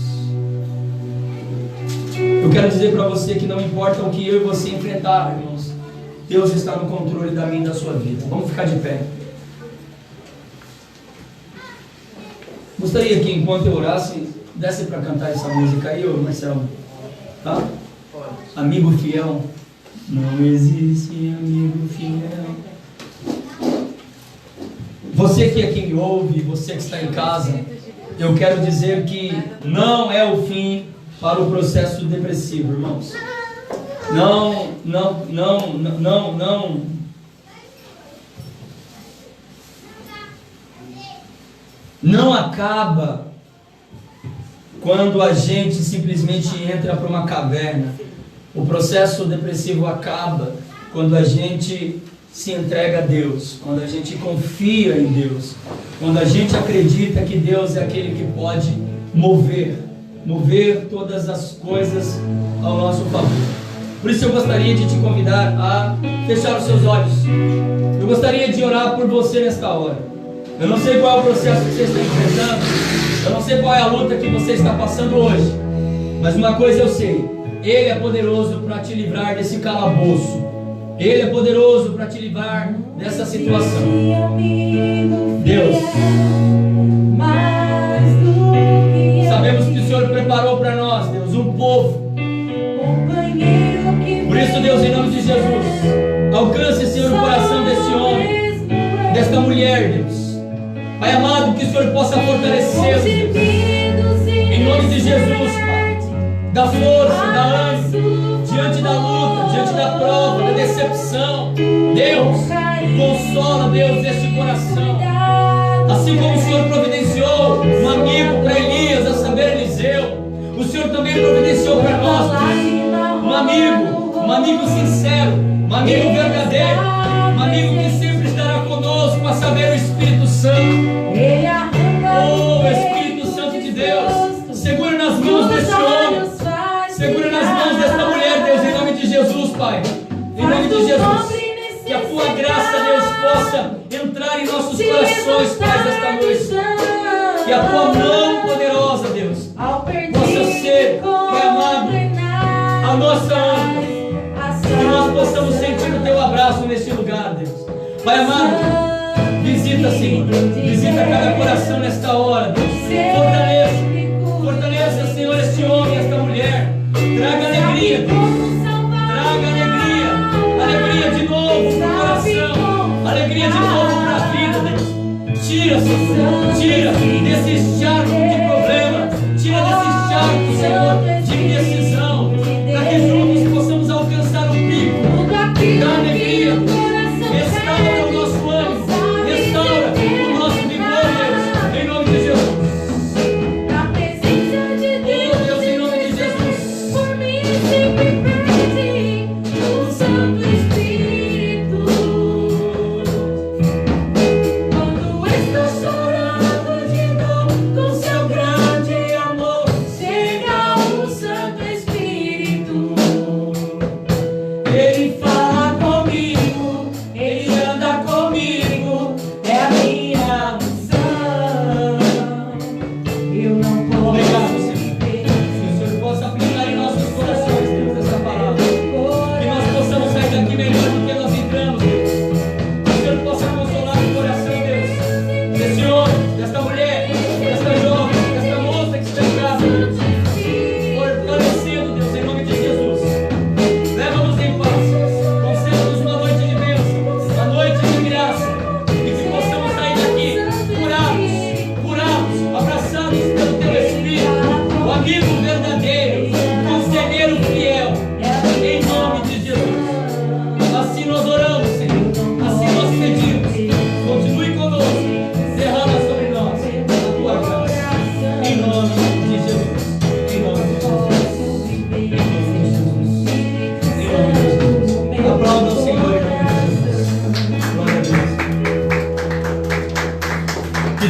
S1: Eu quero dizer para você que não importa o que eu e você enfrentar, irmãos, Deus está no controle da minha e da sua vida. Vamos ficar de pé. Gostaria que enquanto eu orasse, desse para cantar essa música aí, ô Marcelo. Tá? Amigo fiel. Não existe amigo fiel. Você que aqui me ouve, você que está em casa, eu quero dizer que não é o fim para o processo depressivo, irmãos. Não acaba quando a gente simplesmente entra para uma caverna. O processo depressivo acaba quando a gente se entrega a Deus, quando a gente confia em Deus, quando a gente acredita que Deus é aquele que pode mover todas as coisas ao nosso favor. Por isso eu gostaria de te convidar a fechar os seus olhos. Eu gostaria de orar por você nesta hora. Eu não sei qual é o processo que você está enfrentando, eu não sei qual é a luta que você está passando hoje, mas uma coisa eu sei: Ele é poderoso para te livrar desse calabouço. Ele é poderoso para te livrar dessa situação. Deus, sabemos que o Senhor preparou para nós, Deus, um povo. Por isso, Deus, em nome de Jesus, alcance, Senhor, o coração desse homem, desta mulher, Deus. Pai amado, que o Senhor possa fortalecê-los, Deus. Em nome de Jesus, Pai. Dá força, dá ânimo, diante da luta, diante da prova, da decepção. Deus, consola, Deus, este coração. Assim como o Senhor providenciou um amigo para Elias, a saber, Eliseu, o Senhor também providenciou para nós, Deus, um amigo sincero, um amigo verdadeiro, um amigo que sempre estará conosco, a saber, o Espírito Santo. Oh, Espírito Santo de Deus, segura nas mãos desse homem, segura nas mãos desta mulher, Deus, em nome de Jesus, Pai. Em nome de Jesus, que a Tua graça, Deus, possa entrar em nossos corações, Pai, desta noite. Que a Tua mão poderosa, Deus, possa ser, Pai amado, a nossa âncora. Que nós possamos sentir o Teu abraço neste lugar, Deus. Pai amado, visita, Senhor, visita cada coração nesta hora, Deus. Fortaleça, Senhor, este homem, esta mulher. Traga alegria, Deus. Traga alegria de novo no coração, alegria de novo para a vida, Deus. Tira, Senhor, tira desse charco de problema, tira desse charco, Senhor, de indecisão, para que juntos possamos alcançar o pico da alegria. Restaura o nosso ânimo, restaura o nosso vigor, Deus, em nome de Jesus. Quando estou chorando de dor, com seu graça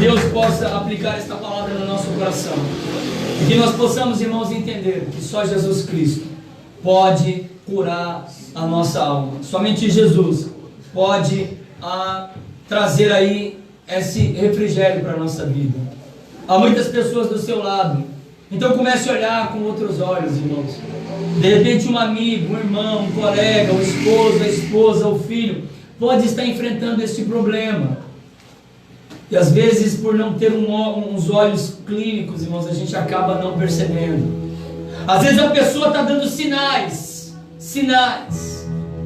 S1: Deus possa aplicar esta palavra no nosso coração. E que nós possamos, irmãos, entender que só Jesus Cristo pode curar a nossa alma. Somente Jesus pode trazer aí esse refrigério para a nossa vida. Há muitas pessoas do seu lado. Então comece a olhar com outros olhos, irmãos. De repente um amigo, um irmão, um colega, o esposo, a esposa, o filho pode estar enfrentando este problema. E às vezes, por não ter uns olhos clínicos, irmãos, a gente acaba não percebendo. Às vezes a pessoa está dando sinais.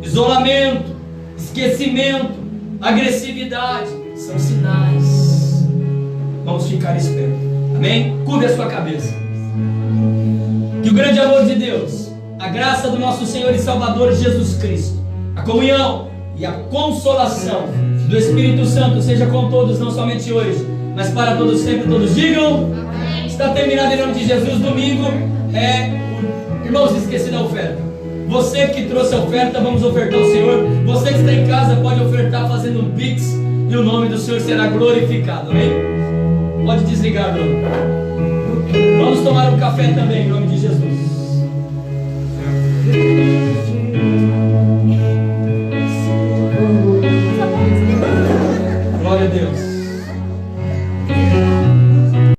S1: Isolamento, esquecimento, agressividade. São sinais. Vamos ficar espertos. Amém? Curve a sua cabeça. Que o grande amor de Deus, a graça do nosso Senhor e Salvador Jesus Cristo, a comunhão e a consolação do Espírito Santo seja com todos, não somente hoje, mas para todos sempre. Todos digam amém. Está terminado em nome de Jesus. Domingo irmãos, esqueci da oferta. Você que trouxe a oferta, vamos ofertar ao Senhor. Você que está em casa pode ofertar fazendo um pix, e o nome do Senhor será glorificado. Amém? Pode desligar, Bruno. Vamos tomar um café também em nome de Jesus. Glória a Deus.